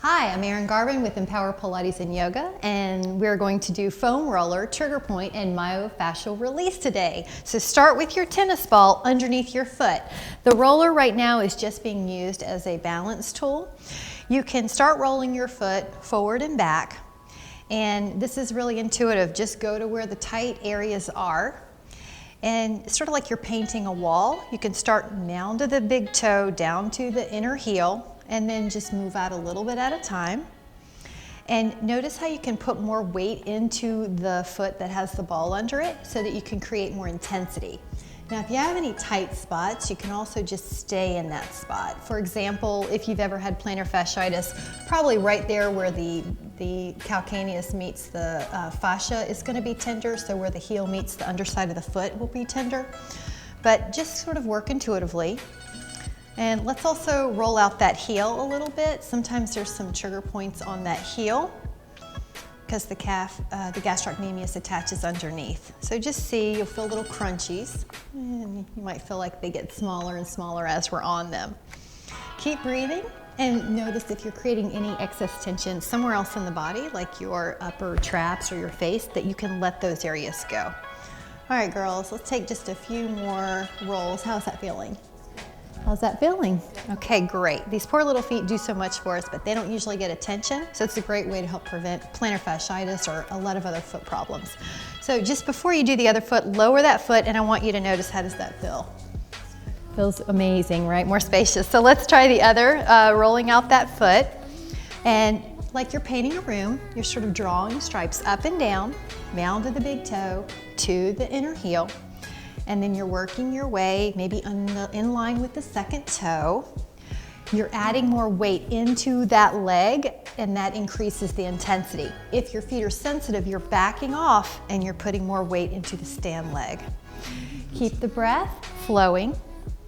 Hi, I'm Erin with Empower Pilates and Yoga, and we're going to do foam roller, trigger point, and myofascial release today. So start with your tennis ball underneath your foot. The roller right now is just being used as a balance tool. You can start rolling your foot forward and back, and this is really intuitive. Just go to where the tight areas are. And it's sort of like you're painting a wall. You can start down to the big toe, down to the inner heel, and then just move out a little bit at a time. And notice how you can put more weight into the foot that has the ball under it so that you can create more intensity. Now, if you have any tight spots, you can also just stay in that spot. For example, if you've ever had plantar fasciitis, probably right there where the calcaneus meets the fascia is going to be tender, so where the heel meets the underside of the foot will be tender. But just sort of work intuitively. And let's also roll out that heel a little bit. Sometimes there's some trigger points on that heel because the gastrocnemius attaches underneath. So just see, you'll feel little crunchies, and you might feel like they get smaller and smaller as we're on them. Keep breathing and notice if you're creating any excess tension somewhere else in the body, like your upper traps or your face, that you can let those areas go. All right, girls, let's take just a few more rolls. How's that feeling? How's that feeling? Okay, great. These poor little feet do so much for us, but they don't usually get attention, so it's a great way to help prevent plantar fasciitis or a lot of other foot problems. So just before you do the other foot, lower that foot, and I want you to notice, how does that feel? Feels amazing, right? More spacious. So let's try the other, rolling out that foot. And like you're painting a room, you're sort of drawing stripes up and down to the big toe, to the inner heel. And then you're working your way, maybe in line with the second toe. You're adding more weight into that leg, and that increases the intensity. If your feet are sensitive, you're backing off and you're putting more weight into the stand leg. Keep the breath flowing.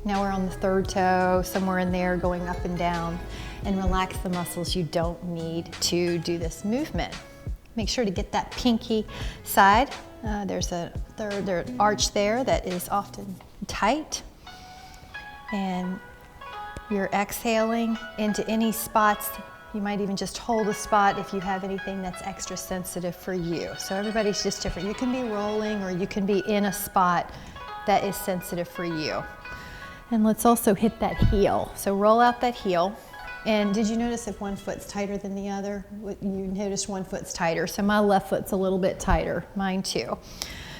Now we're on the third toe, somewhere in there, going up and down. And relax the muscles. You don't need to do this movement. Make sure to get that pinky side. There's a third arch there that is often tight. And you're exhaling into any spots. You might even just hold a spot if you have anything that's extra sensitive for you. So everybody's just different. You can be rolling or you can be in a spot that is sensitive for you. And let's also hit that heel. So roll out that heel. And did you notice if one foot's tighter than the other? You noticed one foot's tighter. So my left foot's a little bit tighter, mine too.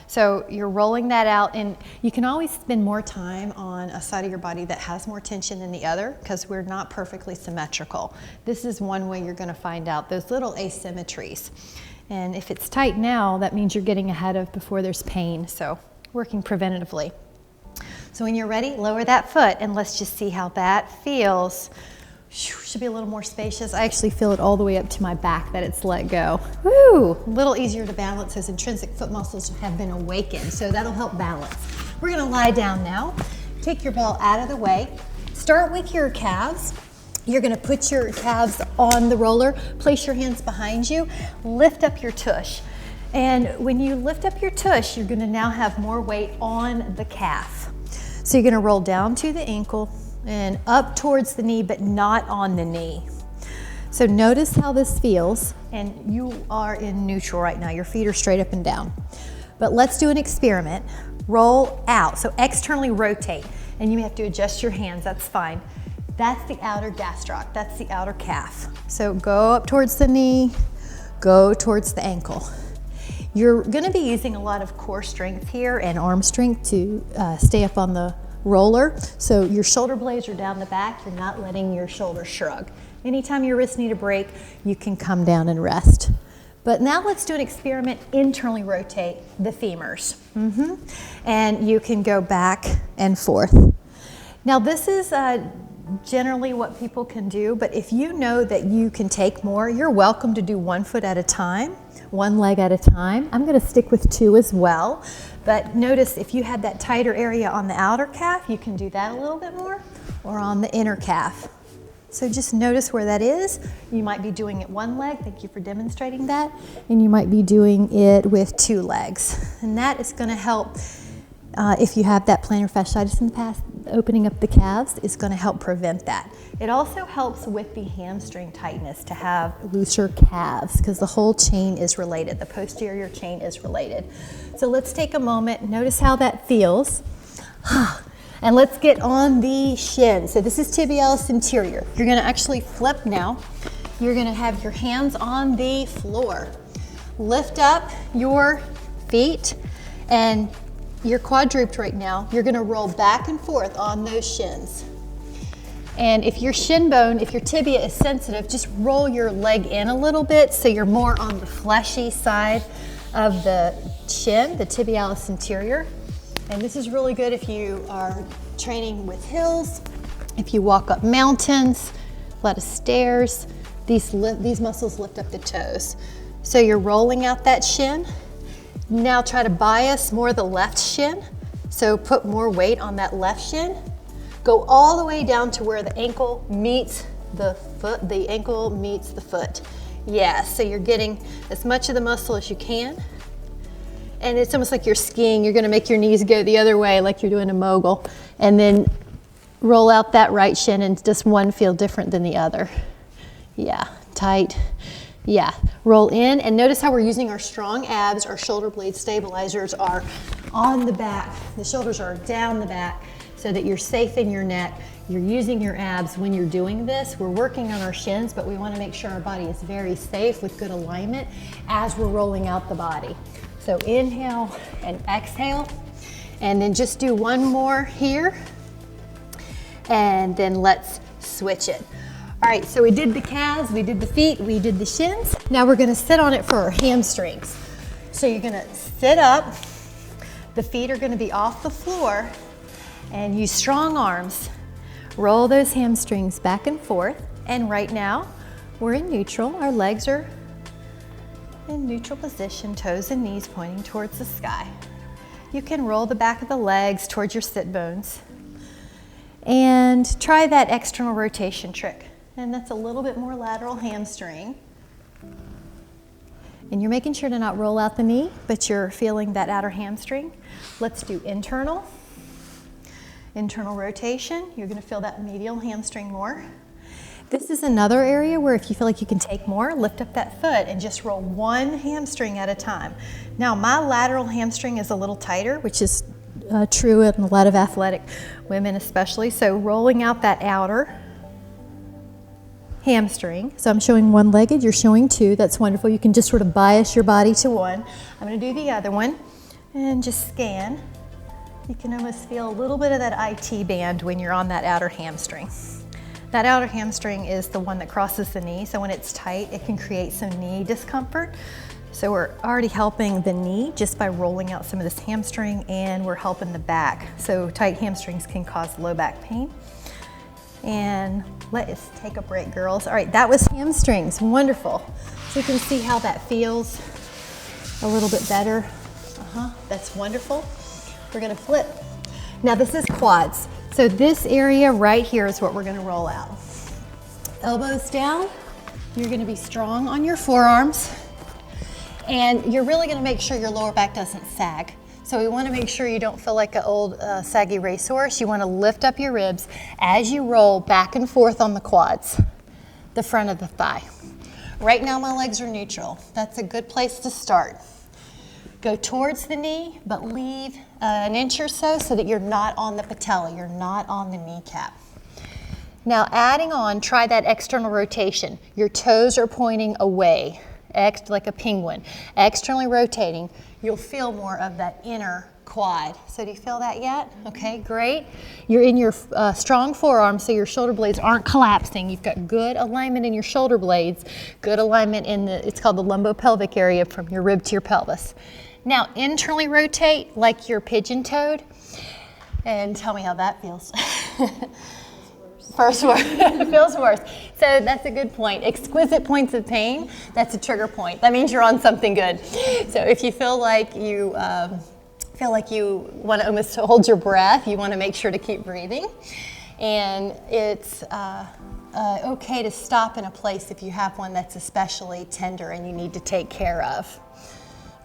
So you're rolling that out, and you can always spend more time on a side of your body that has more tension than the other because we're not perfectly symmetrical. This is one way you're gonna find out those little asymmetries. And if it's tight now, that means you're getting ahead of before there's pain. So working preventatively. So when you're ready, lower that foot and let's just see how that feels. Should be a little more spacious. I actually feel it all the way up to my back that it's let go. Woo! A little easier to balance. Those intrinsic foot muscles have been awakened, so that'll help balance. We're gonna lie down now. Take your ball out of the way. Start with your calves. You're gonna put your calves on the roller, place your hands behind you, lift up your tush. And when you lift up your tush, you're gonna now have more weight on the calf. So you're gonna roll down to the ankle, and up towards the knee, but not on the knee. So notice how this feels, and you are in neutral right now. Your feet are straight up and down. But let's do an experiment. Roll out, so externally rotate, and you may have to adjust your hands, that's fine. That's the outer gastroc, that's the outer calf. So go up towards the knee, go towards the ankle. You're gonna be using a lot of core strength here and arm strength to stay up on the roller. So your shoulder blades are down the back, you're not letting your shoulders shrug. Anytime your wrists need a break, you can come down and rest. But now let's do an experiment, internally rotate the femurs. And you can go back and forth. Now this is generally what people can do, but if you know that you can take more, you're welcome to do one foot at a time, one leg at a time. I'm gonna stick with two as well. But notice if you had that tighter area on the outer calf, you can do that a little bit more, or on the inner calf. So just notice where that is. You might be doing it one leg, thank you for demonstrating that, and you might be doing it with two legs. And that is gonna help If you have that plantar fasciitis in the past, opening up the calves is going to help prevent that. It also helps with the hamstring tightness to have looser calves because the whole chain is related. The posterior chain is related. So let's take a moment, notice how that feels. And let's get on the shin. So this is tibialis anterior. You're going to actually flip now. You're going to have your hands on the floor. Lift up your feet, and you're quadruped right now. You're gonna roll back and forth on those shins. And if your shin bone, if your tibia is sensitive, just roll your leg in a little bit so you're more on the fleshy side of the shin, the tibialis anterior. And this is really good if you are training with hills, if you walk up mountains, a lot of stairs. These muscles lift up the toes. So you're rolling out that shin. Now try to bias more the left shin. So put more weight on that left shin. Go all the way down to where the ankle meets the foot, the ankle meets the foot. Yeah, so you're getting as much of the muscle as you can. And it's almost like you're skiing. You're gonna make your knees go the other way like you're doing a mogul. And then roll out that right shin, and just one feel different than the other. Yeah, tight. Yeah, roll in, and notice how we're using our strong abs. Our shoulder blade stabilizers are on the back. The shoulders are down the back so that you're safe in your neck. You're using your abs when you're doing this. We're working on our shins, but we want to make sure our body is very safe with good alignment as we're rolling out the body. So inhale and exhale, and then just do one more here, and then let's switch it. All right, so we did the calves, we did the feet, we did the shins. Now we're gonna sit on it for our hamstrings. So you're gonna sit up, the feet are gonna be off the floor, and use strong arms. Roll those hamstrings back and forth, and right now, we're in neutral. Our legs are in neutral position, toes and knees pointing towards the sky. You can roll the back of the legs towards your sit bones, and try that external rotation trick. And that's a little bit more lateral hamstring. And you're making sure to not roll out the knee, but you're feeling that outer hamstring. Let's do internal rotation. You're gonna feel that medial hamstring more. This is another area where if you feel like you can take more, lift up that foot and just roll one hamstring at a time. Now my lateral hamstring is a little tighter, which is true in a lot of athletic women especially. So rolling out that outer hamstring. So I'm showing one-legged, you're showing two. That's wonderful. You can just sort of bias your body to one. I'm going to do the other one and just scan. You can almost feel a little bit of that IT band when you're on that outer hamstring. That outer hamstring is the one that crosses the knee, so when it's tight, it can create some knee discomfort. So we're already helping the knee just by rolling out some of this hamstring, and we're helping the back. So tight hamstrings can cause low back pain. And let's take a break, girls. All right, that was hamstrings, wonderful. So you can see how that feels a little bit better. That's wonderful. We're gonna flip. Now this is quads. So this area right here is what we're gonna roll out. Elbows down, you're gonna be strong on your forearms, and you're really gonna make sure your lower back doesn't sag. So we wanna make sure you don't feel like an old saggy racehorse. You wanna lift up your ribs as you roll back and forth on the quads, the front of the thigh. Right now my legs are neutral. That's a good place to start. Go towards the knee, but leave an inch or so that you're not on the patella, you're not on the kneecap. Now adding on, try that external rotation. Your toes are pointing away, like a penguin. Externally rotating, you'll feel more of that inner quad. So do you feel that yet? Okay, great. You're in your strong forearm, so your shoulder blades aren't collapsing. You've got good alignment in your shoulder blades, good alignment in it's called the lumbopelvic area from your rib to your pelvis. Now internally rotate like you're pigeon-toed, and tell me how that feels. First word, it feels worse. So that's a good point. Exquisite points of pain, that's a trigger point. That means you're on something good. So if you feel like you want to almost hold your breath, you want to make sure to keep breathing. And it's okay to stop in a place if you have one that's especially tender and you need to take care of.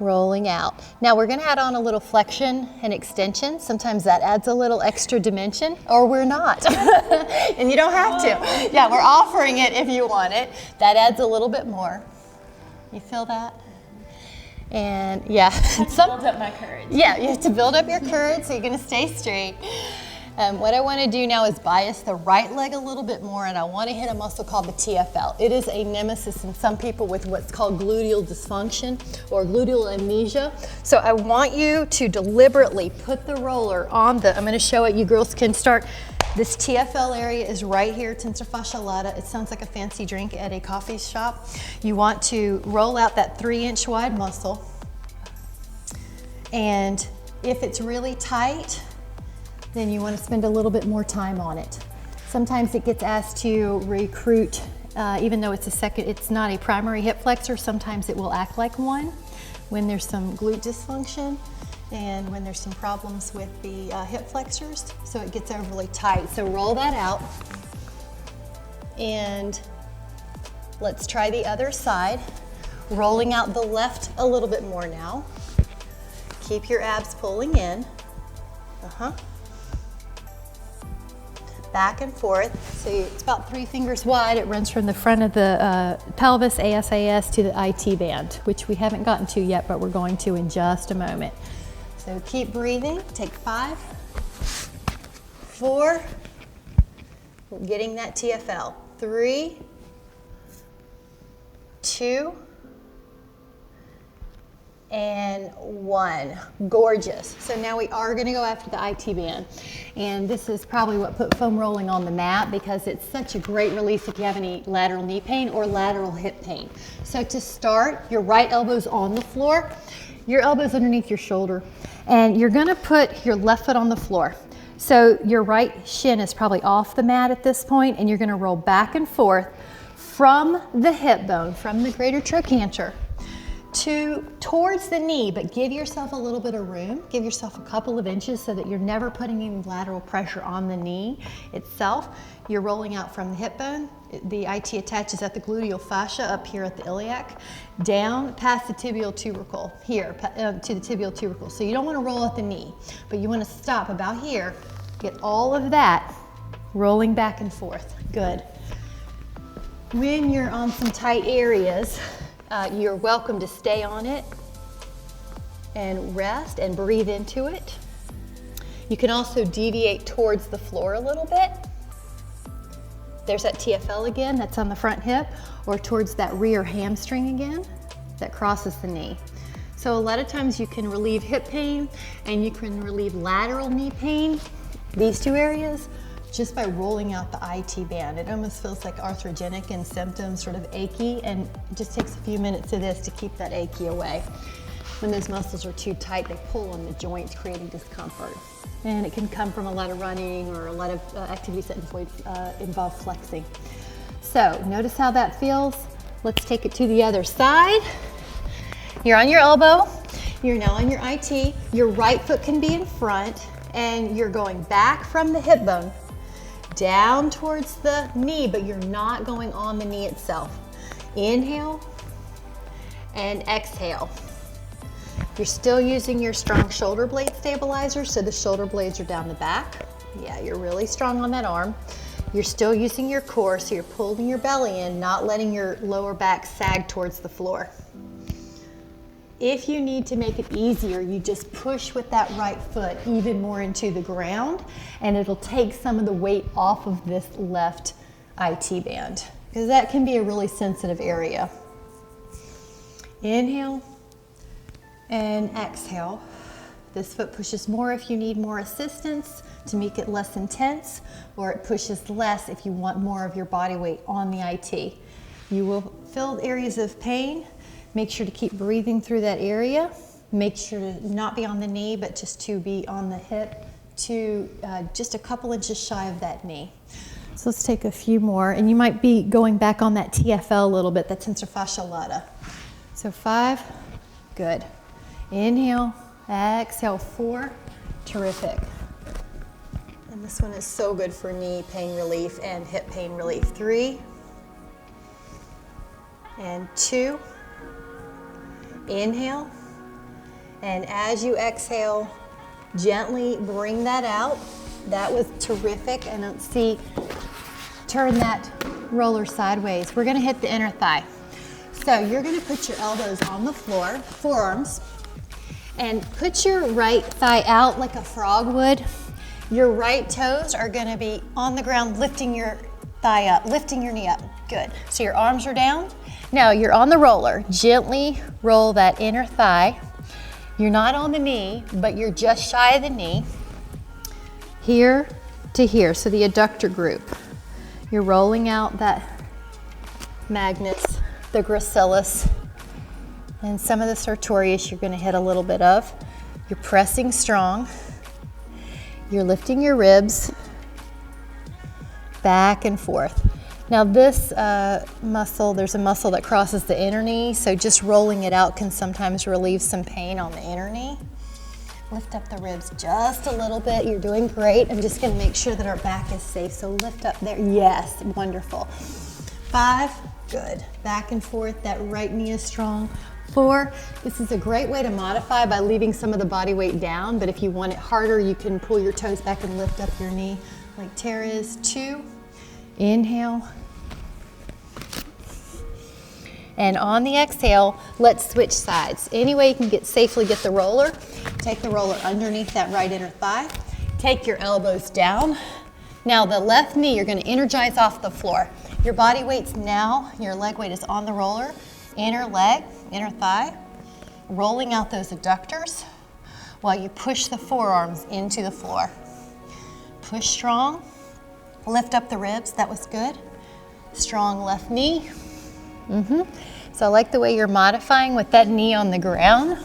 rolling out. Now we're going to add on a little flexion and extension. Sometimes that adds a little extra dimension, or we're not. And you don't have to. Yeah, we're offering it if you want it. That adds a little bit more. You feel that? And yeah, build up my courage. Yeah, you have to build up your courage so you're going to stay straight. What I want to do now is bias the right leg a little bit more, and I want to hit a muscle called the TFL. It is a nemesis in some people with what's called gluteal dysfunction or gluteal amnesia. So I want you to deliberately put the roller on the, I'm going to show it, you girls can start. This TFL area is right here, tensor fascial lata. It sounds like a fancy drink at a coffee shop. You want to roll out that 3-inch wide muscle. And if it's really tight, then you want to spend a little bit more time on it. Sometimes it gets asked to recruit, even though it's not a primary hip flexor, sometimes it will act like one when there's some glute dysfunction and when there's some problems with the hip flexors, so it gets overly tight. So roll that out, and let's try the other side. Rolling out the left a little bit more now. Keep your abs pulling in. Back and forth. So it's about 3 fingers wide. It runs from the front of the pelvis, ASAS, to the IT band, which we haven't gotten to yet, but we're going to in just a moment. So keep breathing. Take 5, 4, getting that TFL. 3, 2, and 1. Gorgeous. So now we are going to go after the IT band. And this is probably what put foam rolling on the map, because it's such a great release if you have any lateral knee pain or lateral hip pain. So to start, your right elbow's on the floor, your elbow's underneath your shoulder, and you're going to put your left foot on the floor. So your right shin is probably off the mat at this point, and you're going to roll back and forth from the hip bone, from the greater trochanter, towards the knee, but give yourself a little bit of room. Give yourself a couple of inches so that you're never putting any lateral pressure on the knee itself. You're rolling out from the hip bone. The IT attaches at the gluteal fascia up here at the iliac, down past the tibial tubercle, here to the tibial tubercle. So you don't want to roll at the knee, but you want to stop about here, get all of that rolling back and forth. Good. When you're on some tight areas, you're welcome to stay on it and rest and breathe into it. You can also deviate towards the floor a little bit. There's that TFL again, that's on the front hip, or towards that rear hamstring again, that crosses the knee. So a lot of times you can relieve hip pain and you can relieve lateral knee pain, these 2 areas, just by rolling out the IT band. It almost feels like arthrogenic in symptoms, sort of achy, and it just takes a few minutes of this to keep that achy away. When those muscles are too tight, they pull on the joints, creating discomfort. And it can come from a lot of running or a lot of activities that involve flexing. So notice how that feels. Let's take it to the other side. You're on your elbow. You're now on your IT. Your right foot can be in front, and you're going back from the hip bone down towards the knee, but you're not going on the knee itself. Inhale and exhale. You're still using your strong shoulder blade stabilizer, so the shoulder blades are down the back. Yeah, you're really strong on that arm. You're still using your core, so you're pulling your belly in, not letting your lower back sag towards the floor. If you need to make it easier, you just push with that right foot even more into the ground, and it'll take some of the weight off of this left IT band, because that can be a really sensitive area. Inhale and exhale. This foot pushes more if you need more assistance to make it less intense, or it pushes less if you want more of your body weight on the IT. You will feel areas of pain. Make sure to keep breathing through that area. Make sure to not be on the knee, but just to be on the hip, to just a couple inches shy of that knee. So let's take a few more, and you might be going back on that TFL a little bit, that tensor fascial lata. So 5, good. Inhale, exhale, 4, terrific. And this one is so good for knee pain relief and hip pain relief. 3 and 2. Inhale And as you exhale, gently bring that out. That was terrific. And let's see, turn that roller sideways. We're gonna hit the inner thigh. So you're gonna put your elbows on the floor, forearms, and put your right thigh out like a frog would. Your right toes are gonna be on the ground, lifting your thigh up, lifting your knee up. Good. So your arms are down. Now you're on the roller. Gently roll that inner thigh. You're not on the knee, but you're just shy of the knee. Here to here, so the adductor group. You're rolling out that magnus, the gracilis, and some of the sartorius you're gonna hit a little bit of. You're pressing strong. You're lifting your ribs back and forth. Now this muscle, there's a muscle that crosses the inner knee, so just rolling it out can sometimes relieve some pain on the inner knee. Lift up the ribs just a little bit. You're doing great. I'm just gonna make sure that our back is safe, so lift up there. Yes, wonderful. 5, good. Back and forth, that right knee is strong. 4, this is a great way to modify by leaving some of the body weight down, but if you want it harder, you can pull your toes back and lift up your knee like Tara is. 2, inhale. And on the exhale, let's switch sides. Any way you can safely get the roller. Take the roller underneath that right inner thigh. Take your elbows down. Now the left knee, you're gonna energize off the floor. Your body weight's now, your leg weight is on the roller. Inner leg, inner thigh. Rolling out those adductors while you push the forearms into the floor. Push strong. Lift up the ribs, that was good. Strong left knee. So I like the way you're modifying with that knee on the ground,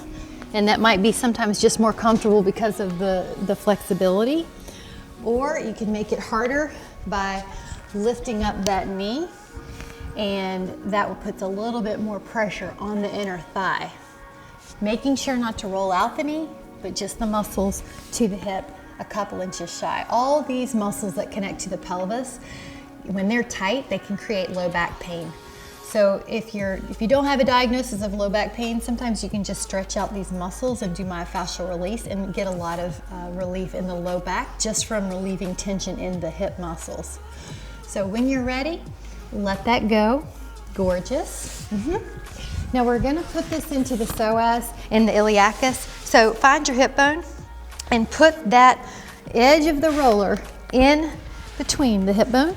and that might be sometimes just more comfortable because of the flexibility. Or you can make it harder by lifting up that knee, and that will put a little bit more pressure on the inner thigh. Making sure not to roll out the knee, but just the muscles to the hip, a couple inches shy. All these muscles that connect to the pelvis, when they're tight, they can create low back pain. So if you don't have a diagnosis of low back pain, sometimes you can just stretch out these muscles and do myofascial release and get a lot of relief in the low back just from relieving tension in the hip muscles. So when you're ready, let that go. Gorgeous. Now we're gonna put this into the psoas and the iliacus. So find your hip bone and put that edge of the roller in between the hip bone.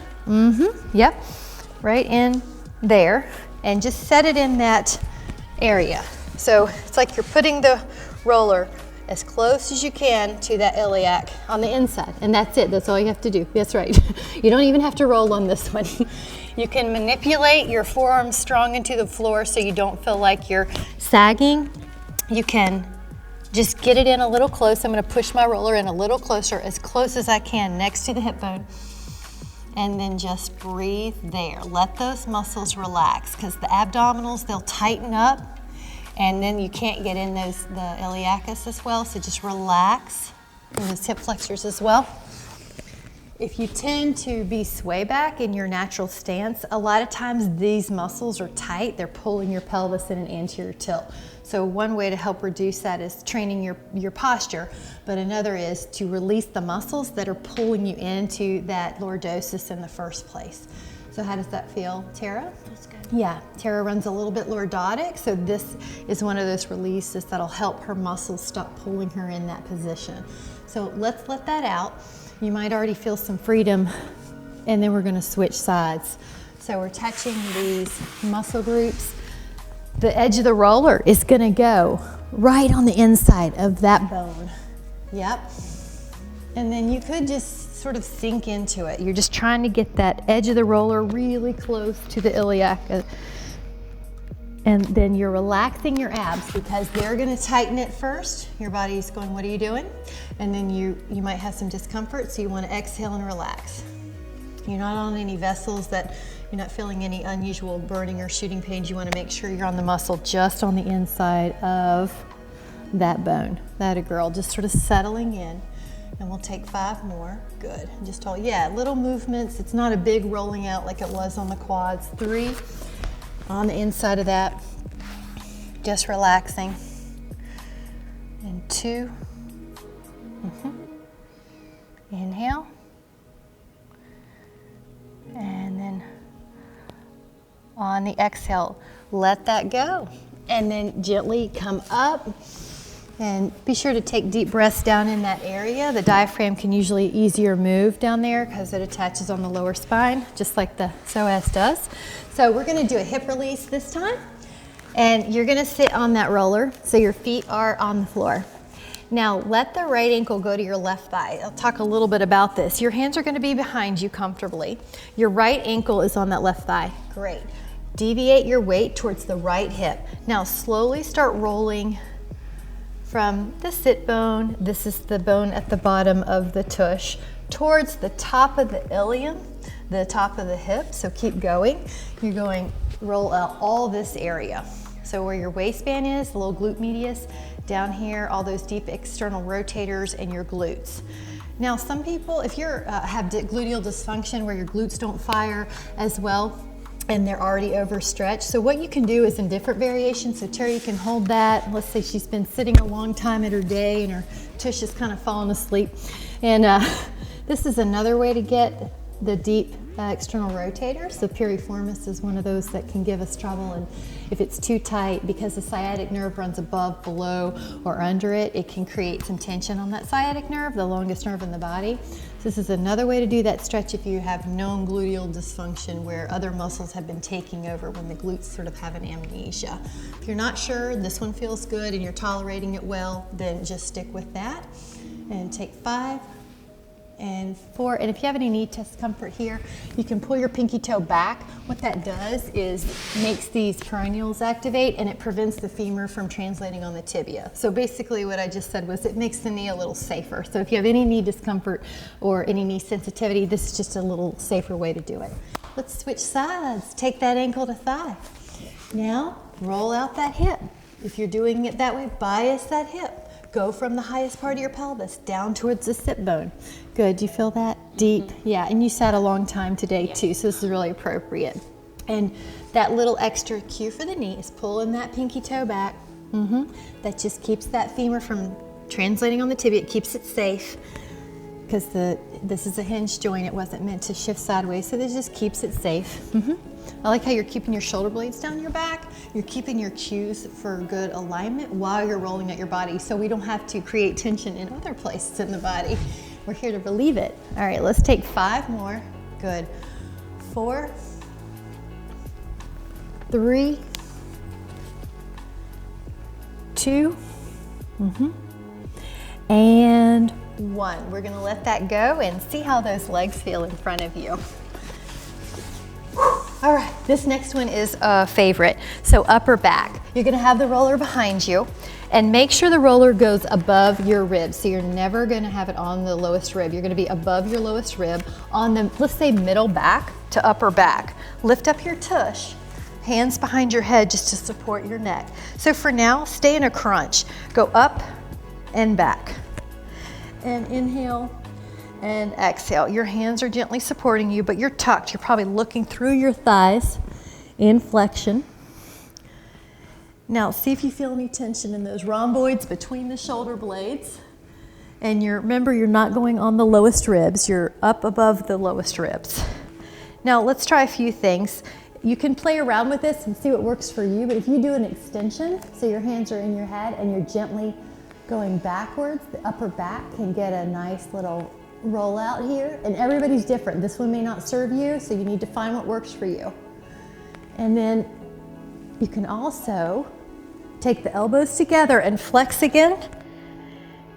Yep, right in there, and just set it in that area. So it's like you're putting the roller as close as you can to that iliac on the inside, and that's it. That's all you have to do. That's right. You don't even have to roll on this one. You can manipulate your forearms strong into the floor so you don't feel like you're sagging. You can just get it in a little close. I'm going to push my roller in a little closer, as close as I can next to the hip bone. And then just breathe there. Let those muscles relax, because the abdominals, they'll tighten up, and then you can't get in the iliacus as well, so just relax. And those hip flexors as well. If you tend to be sway back in your natural stance, a lot of times these muscles are tight. They're pulling your pelvis in an anterior tilt. So one way to help reduce that is training your posture, but another is to release the muscles that are pulling you into that lordosis in the first place. So how does that feel, Tara? That's good. Yeah, Tara runs a little bit lordotic, so this is one of those releases that'll help her muscles stop pulling her in that position. So let's let that out. You might already feel some freedom, and then we're gonna switch sides. So we're touching these muscle groups. The edge of the roller is gonna go right on the inside of that bone. Yep. And then you could just sort of sink into it. You're just trying to get that edge of the roller really close to the iliac. And then you're relaxing your abs, because they're gonna tighten it first. Your body's going, what are you doing? And then you might have some discomfort, so you wanna exhale and relax. You're not on any vessels that you're not feeling any unusual burning or shooting pains. You wanna make sure you're on the muscle just on the inside of that bone. That a girl, just sort of settling in. And we'll take 5 more. Good. Just hold, yeah, little movements. It's not a big rolling out like it was on the quads. 3 on the inside of that. Just relaxing. 2. Inhale. And then on the exhale, let that go. And then gently come up. And be sure to take deep breaths down in that area. The diaphragm can usually easier move down there because it attaches on the lower spine, just like the psoas does. So we're gonna do a hip release this time. And you're gonna sit on that roller so your feet are on the floor. Now let the right ankle go to your left thigh. I'll talk a little bit about this. Your hands are gonna be behind you comfortably. Your right ankle is on that left thigh. Great. Deviate your weight towards the right hip. Now slowly start rolling from the sit bone, this is the bone at the bottom of the tush, towards the top of the ilium, the top of the hip, so keep going. You're going, roll out all this area. So where your waistband is, the little glute medius, down here, all those deep external rotators and your glutes. Now some people, if you have gluteal dysfunction where your glutes don't fire as well, and they're already overstretched. So what you can do is in different variations. So Terry, you can hold that. Let's say she's been sitting a long time at her day and her tush is kind of falling asleep. And this is another way to get the deep external rotators. The piriformis is one of those that can give us trouble. And if it's too tight, because the sciatic nerve runs above, below, or under it, it can create some tension on that sciatic nerve, the longest nerve in the body. So this is another way to do that stretch if you have known gluteal dysfunction where other muscles have been taking over when the glutes sort of have an amnesia. If you're not sure this one feels good and you're tolerating it well, then just stick with that. And take 5 and 4. And if you have any knee discomfort here, you can pull your pinky toe back. What that does is makes these peroneals activate and it prevents the femur from translating on the tibia. So basically what I just said was it makes the knee a little safer. So if you have any knee discomfort or any knee sensitivity, this is just a little safer way to do it. Let's switch sides. Take that ankle to thigh. Now roll out that hip. If you're doing it that way, bias that hip. Go from the highest part of your pelvis down towards the sit bone. Good, you feel that? Deep, yeah, and you sat a long time today too, so this is really appropriate. And that little extra cue for the knee is pulling that pinky toe back. That just keeps that femur from translating on the tibia, it keeps it safe. Because this is a hinge joint, it wasn't meant to shift sideways, so this just keeps it safe. I like how you're keeping your shoulder blades down your back. You're keeping your cues for good alignment while you're rolling out your body, so we don't have to create tension in other places in the body. We're here to relieve it. All right, let's take 5 more. Good. 4, 3, 2, and 1. We're gonna let that go and see how those legs feel in front of you. All right, this next one is a favorite. So upper back. You're gonna have the roller behind you and make sure the roller goes above your ribs. So you're never gonna have it on the lowest rib. You're gonna be above your lowest rib on the, let's say middle back to upper back. Lift up your tush, hands behind your head just to support your neck. So for now, stay in a crunch. Go up and back. And inhale and exhale. Your hands are gently supporting you, but you're tucked. You're probably looking through your thighs in flexion. Now see if you feel any tension in those rhomboids between the shoulder blades. And remember, you're not going on the lowest ribs. You're up above the lowest ribs. Now let's try a few things. You can play around with this and see what works for you, but if you do an extension, so your hands are in your head and you're gently going backwards, the upper back can get a nice little roll out here, and everybody's different. This one may not serve you, so you need to find what works for you. And then you can also take the elbows together and flex again,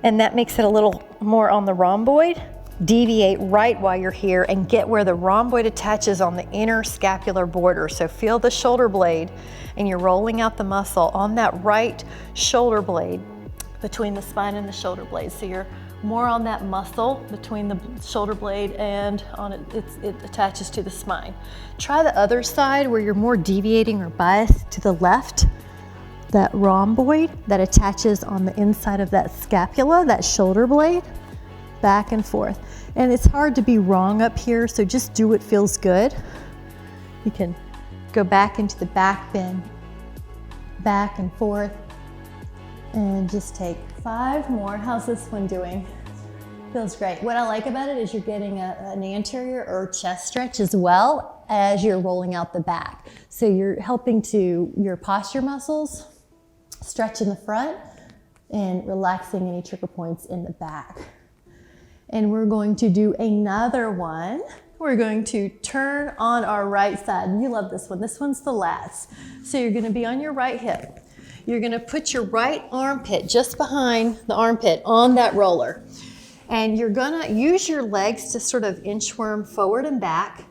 and that makes it a little more on the rhomboid. Deviate right while you're here and get where the rhomboid attaches on the inner scapular border. So feel the shoulder blade, and you're rolling out the muscle on that right shoulder blade between the spine and the shoulder blade. So you're more on that muscle between the shoulder blade and on it attaches to the spine. Try the other side where you're more deviating or biased to the left. That rhomboid that attaches on the inside of that scapula, that shoulder blade, back and forth. And it's hard to be wrong up here, so just do what feels good. You can go back into the back bend, back and forth, And just take 5 more. How's this one doing? Feels great. What I like about it is you're getting an anterior or chest stretch as well as you're rolling out the back. So you're helping to your posture muscles stretch in the front and relaxing any trigger points in the back. And we're going to do another one. We're going to turn on our right side. You love this one. This one's the last. So you're going to be on your right hip. You're going to put your right armpit just behind the armpit on that roller. And you're gonna use your legs to sort of inchworm forward and back.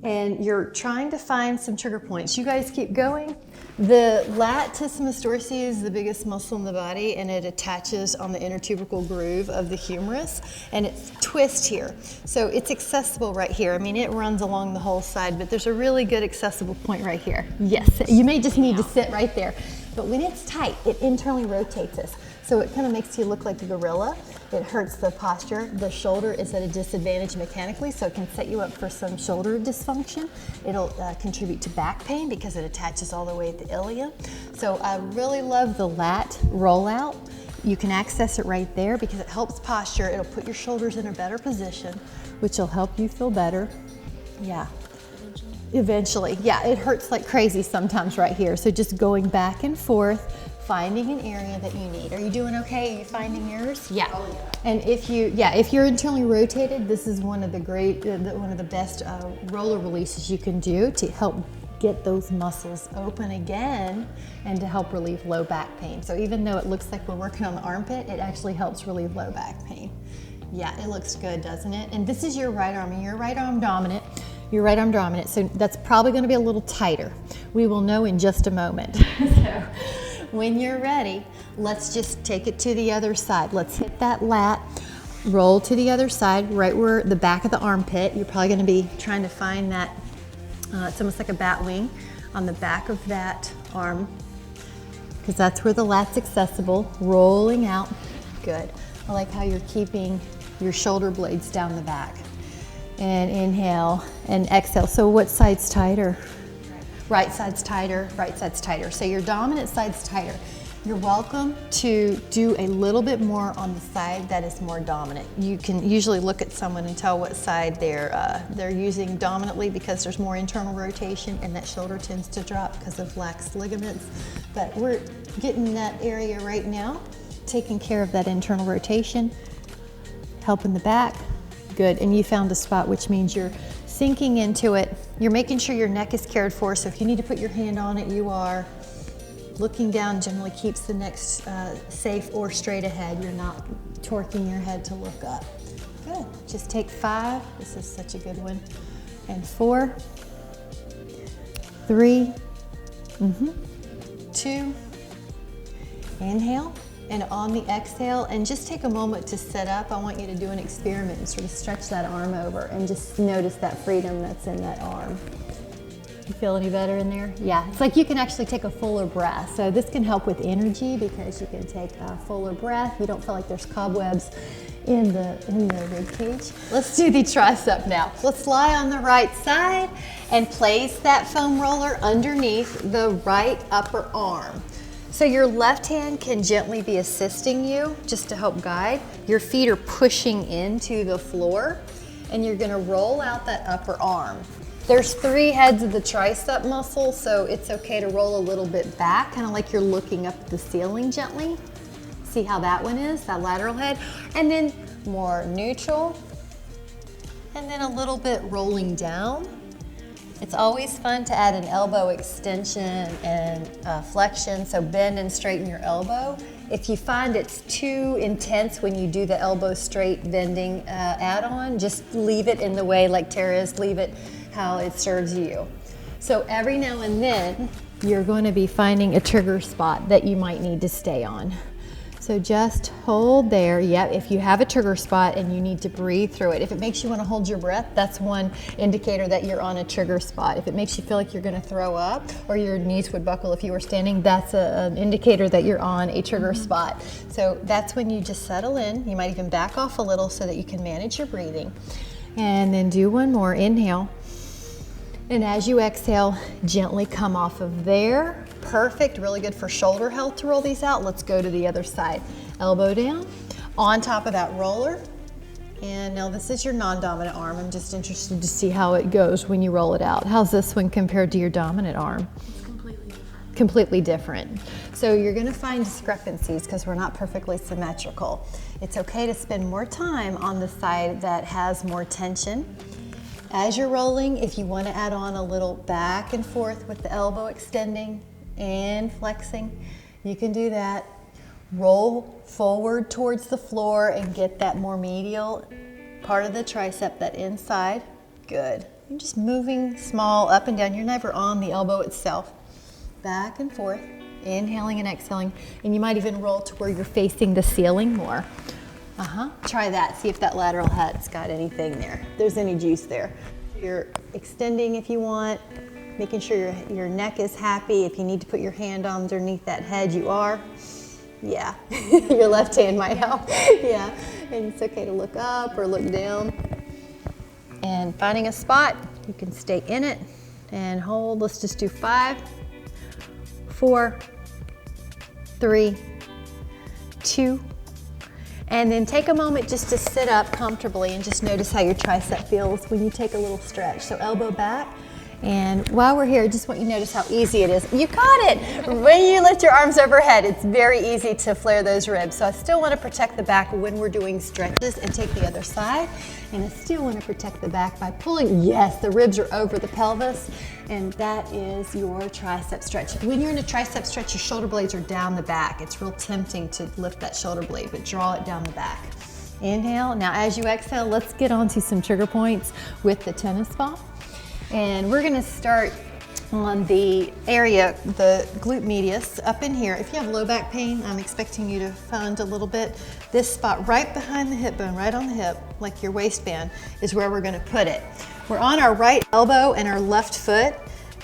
And you're trying to find some trigger points. You guys keep going. The latissimus dorsi is the biggest muscle in the body, and it attaches on the intertubercle groove of the humerus, and it's twist here. So it's accessible right here. I mean, it runs along the whole side, but there's a really good accessible point right here. Yes, you may just need to sit right there. But when it's tight, it internally rotates us. So it kind of makes you look like a gorilla. It hurts the posture. The shoulder is at a disadvantage mechanically, so it can set you up for some shoulder dysfunction. It'll contribute to back pain because it attaches all the way at the ilium. So I really love the lat rollout. You can access it right there because it helps posture. It'll put your shoulders in a better position, which will help you feel better. Yeah. Eventually. Yeah, it hurts like crazy sometimes right here. So just going back and forth, finding an area that you need. Are you doing okay? Are you finding yours? Yeah. Oh, yeah. And if you're internally rotated, this is one of the one of the best roller releases you can do to help get those muscles open again and to help relieve low back pain. So even though it looks like we're working on the armpit, it actually helps relieve low back pain. Yeah, it looks good, doesn't it? And this is your right arm, and you're right arm dominant. You're right arm dominant, so that's probably going to be a little tighter. We will know in just a moment. So when you're ready, let's just take it to the other side. Let's hit that lat, roll to the other side, right where the back of the armpit. You're probably going to be trying to find that, it's almost like a bat wing on the back of that arm, because that's where the lat's accessible, rolling out. Good. I like how you're keeping your shoulder blades down the back. And inhale and exhale. So what side's tighter? Right side's tighter, right side's tighter. So your dominant side's tighter. You're welcome to do a little bit more on the side that is more dominant. You can usually look at someone and tell what side they're using dominantly because there's more internal rotation and that shoulder tends to drop because of lax ligaments. But we're getting that area right now, taking care of that internal rotation, helping the back. Good, and you found a spot, which means you're sinking into it. You're making sure your neck is cared for, so if you need to put your hand on it, you are. Looking down generally keeps the neck safe or straight ahead. You're not torquing your head to look up. Good, just take 5. This is such a good one. And 4, 3, 2, inhale. And on the exhale, and just take a moment to sit up. I want you to do an experiment and sort of stretch that arm over and just notice that freedom that's in that arm. You feel any better in there? Yeah, it's like you can actually take a fuller breath. So this can help with energy because you can take a fuller breath. You don't feel like there's cobwebs in the rib cage. Let's do the tricep now. Let's lie on the right side and place that foam roller underneath the right upper arm. So your left hand can gently be assisting you just to help guide. Your feet are pushing into the floor and you're gonna roll out that upper arm. There's 3 heads of the tricep muscle, so it's okay to roll a little bit back, kind of like you're looking up at the ceiling gently. See how that one is, that lateral head? And then more neutral, and then a little bit rolling down. It's always fun to add an elbow extension and flexion, so bend and straighten your elbow. If you find it's too intense when you do the elbow straight bending add-on, just leave it in the way like Tara is, leave it how it serves you. So every now and then, you're going to be finding a trigger spot that you might need to stay on. So just hold there. Yeah, if you have a trigger spot and you need to breathe through it. If it makes you want to hold your breath, that's one indicator that you're on a trigger spot. If it makes you feel like you're going to throw up or your knees would buckle if you were standing, that's an indicator that you're on a trigger spot. So that's when you just settle in. You might even back off a little so that you can manage your breathing. And then do one more. Inhale. And as you exhale, gently come off of there. perfect, really good for shoulder health to roll these out. Let's go to the other side. Elbow down, on top of that roller. And now this is your non-dominant arm. I'm just interested to see how it goes when you roll it out. How's this one compared to your dominant arm? It's completely different. Completely different. So you're gonna find discrepancies because we're not perfectly symmetrical. It's okay to spend more time on the side that has more tension. As you're rolling, if you want to add on a little back and forth with the elbow extending and flexing, you can do that. Roll forward towards the floor and get that more medial part of the tricep, that inside. Good. You're just moving small up and down. You're never on the elbow itself. Back and forth, inhaling and exhaling. And you might even roll to where you're facing the ceiling more. Try that. See if that lateral head's got anything there. If there's any juice there. You're extending if you want, making sure your neck is happy. If you need to put your hand underneath that head, you are. Yeah, your left hand might help. Yeah, and it's okay to look up or look down. And finding a spot, you can stay in it and hold. Let's just do 5, 4, 3, 2, and then take a moment just to sit up comfortably and just notice how your tricep feels when you take a little stretch. So elbow back. And while we're here, I just want you to notice how easy it is. You caught it! When you lift your arms overhead, it's very easy to flare those ribs. So I still want to protect the back when we're doing stretches, and take the other side. And I still want to protect the back by pulling. Yes, the ribs are over the pelvis, and that is your tricep stretch. When you're in a tricep stretch, your shoulder blades are down the back. It's real tempting to lift that shoulder blade, but draw it down the back. Inhale. Now as you exhale, let's get on to some trigger points with the tennis ball. And we're gonna start on the area, the glute medius, up in here. If you have low back pain, I'm expecting you to find a little bit. This spot right behind the hip bone, right on the hip, like your waistband, is where we're gonna put it. We're on our right elbow and our left foot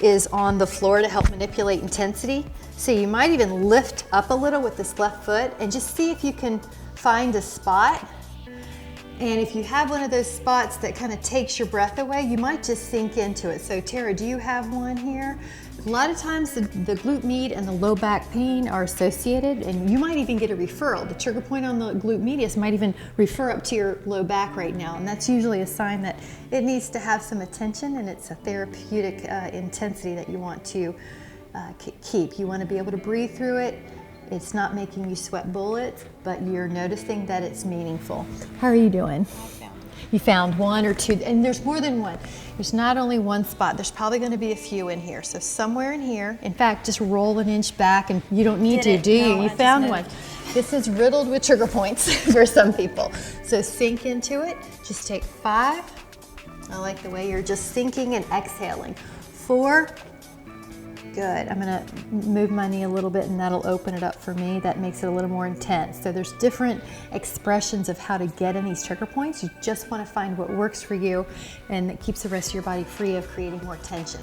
is on the floor to help manipulate intensity. So you might even lift up a little with this left foot and just see if you can find a spot. And if you have one of those spots that kind of takes your breath away, you might just sink into it. So Tara, do you have one here? A lot of times the glute med and the low back pain are associated, and you might even get a referral. The trigger point on the glute medius might even refer up to your low back right now, and that's usually a sign that it needs to have some attention, and it's a therapeutic intensity that you want to keep. You want to be able to breathe through it. It's not making you sweat bullets, but you're noticing that it's meaningful. How are you doing? I found it. You found one or two, and there's more than one. There's not only one spot. There's probably going to be a few in here. So somewhere in here, in fact, just roll an inch back, and you don't need to, do you? You found one. This is riddled with trigger points for some people. So sink into it. Just take 5. I like the way you're just sinking and exhaling. 4. Good. I'm going to move my knee a little bit, and that'll open it up for me. That makes it a little more intense. So there's different expressions of how to get in these trigger points. You just want to find what works for you, and that keeps the rest of your body free of creating more tension.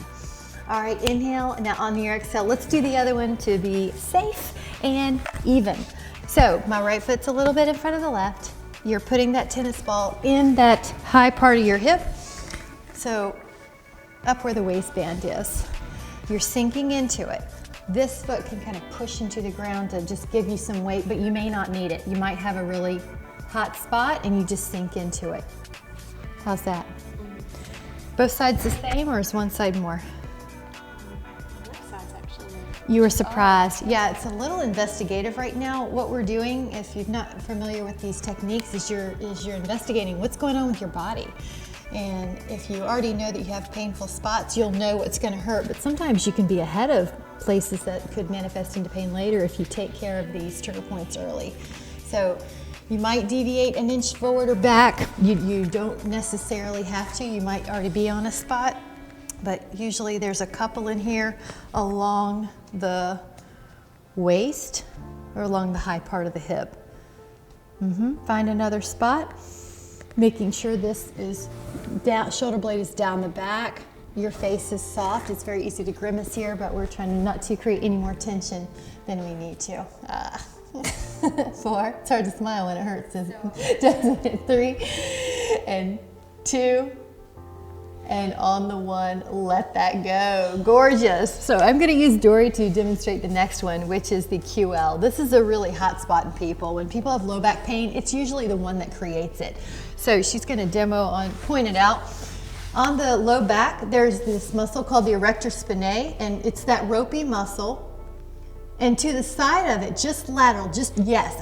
All right, inhale. Now on your exhale, let's do the other one to be safe and even. So my right foot's a little bit in front of the left. You're putting that tennis ball in that high part of your hip. So up where the waistband is. You're sinking into it. This foot can kind of push into the ground to just give you some weight, but you may not need it. You might have a really hot spot and you just sink into it. How's that? Both sides the same, or is one side more? Both sides actually. You were surprised. Yeah, it's a little investigative right now. What we're doing, if you're not familiar with these techniques, is you're investigating what's going on with your body. And if you already know that you have painful spots, you'll know what's going to hurt. But sometimes you can be ahead of places that could manifest into pain later if you take care of these trigger points early. So you might deviate an inch forward or back. You don't necessarily have to. You might already be on a spot. But usually there's a couple in here along the waist or along the high part of the hip. Find another spot. Making sure this is down, shoulder blade is down the back. Your face is soft. It's very easy to grimace here, but we're trying not to create any more tension than we need to. 4. It's hard to smile when it hurts, doesn't it? 3 and 2 And on the one, let that go. Gorgeous. So I'm gonna use Dory to demonstrate the next one, which is the QL. This is a really hot spot in people. When people have low back pain, it's usually the one that creates it. So she's gonna point it out. On the low back, there's this muscle called the erector spinae, and it's that ropey muscle. And to the side of it, just lateral,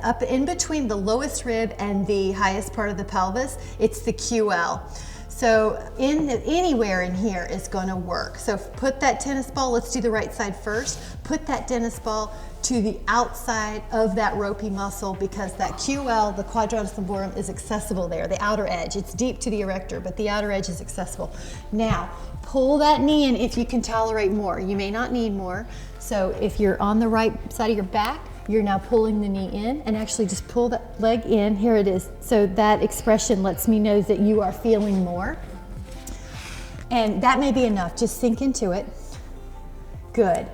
up in between the lowest rib and the highest part of the pelvis, it's the QL. So anywhere in here is gonna work. So put that tennis ball, let's do the right side first. Put that tennis ball to the outside of that ropey muscle, because that QL, the quadratus lumborum, is accessible there, the outer edge. It's deep to the erector, but the outer edge is accessible. Now, pull that knee in if you can tolerate more. You may not need more. So if you're on the right side of your back, you're now pulling the knee in, and actually just pull that leg in. Here it is. So that expression lets me know that you are feeling more. And that may be enough. Just sink into it. Good.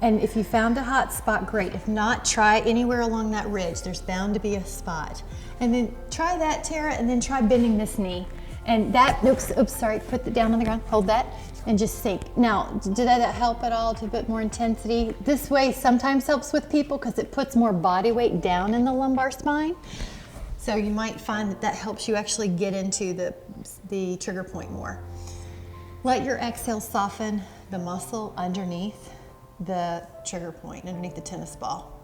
And if you found a hot spot, great. If not, try anywhere along that ridge. There's bound to be a spot. And then try that, Tara, and then try bending this knee. And that, oops, sorry, put it down on the ground, hold that, and just sink. Now, did that help at all to a bit more intensity? This way sometimes helps with people because it puts more body weight down in the lumbar spine. So you might find that helps you actually get into the trigger point more. Let your exhale soften the muscle underneath the trigger point, underneath the tennis ball.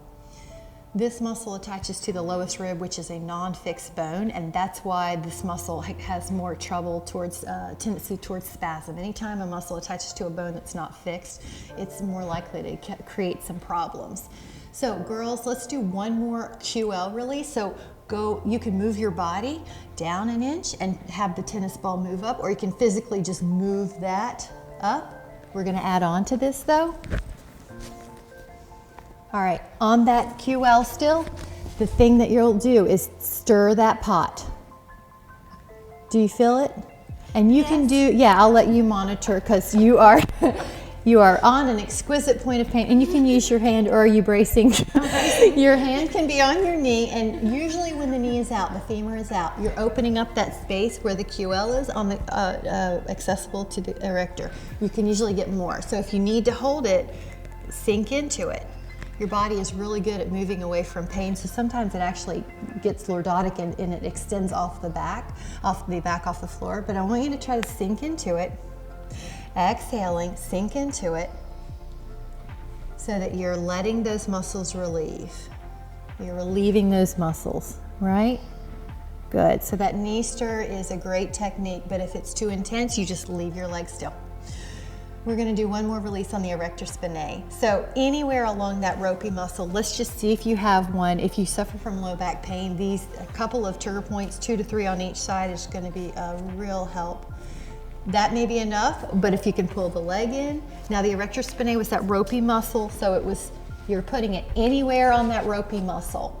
This muscle attaches to the lowest rib, which is a non-fixed bone, and that's why this muscle has more trouble tendency towards spasm. Anytime a muscle attaches to a bone that's not fixed, it's more likely to create some problems. So girls, let's do one more QL release. So you can move your body down an inch and have the tennis ball move up, or you can physically just move that up. We're gonna add on to this though. All right, on that QL still, the thing that you'll do is stir that pot. Do you feel it? And you can I'll let you monitor, because you are on an exquisite point of pain, and you can use your hand, or are you bracing? Your hand can be on your knee, and usually when the knee is out, the femur is out, you're opening up that space where the QL is on the accessible to the erector. You can usually get more. So if you need to hold it, sink into it. Your body is really good at moving away from pain, so sometimes it actually gets lordotic and it extends off the floor. But I want you to try to sink into it. Exhaling, sink into it, so that you're letting those muscles relieve. You're relieving those muscles, right? Good. So that knee stir is a great technique, but if it's too intense, you just leave your leg still. We're gonna do one more release on the erector spinae. So anywhere along that ropey muscle, let's just see if you have one. If you suffer from low back pain, a couple of trigger points, 2 to 3 on each side, is gonna be a real help. That may be enough, but if you can pull the leg in. Now the erector spinae was that ropey muscle, so you're putting it anywhere on that ropey muscle.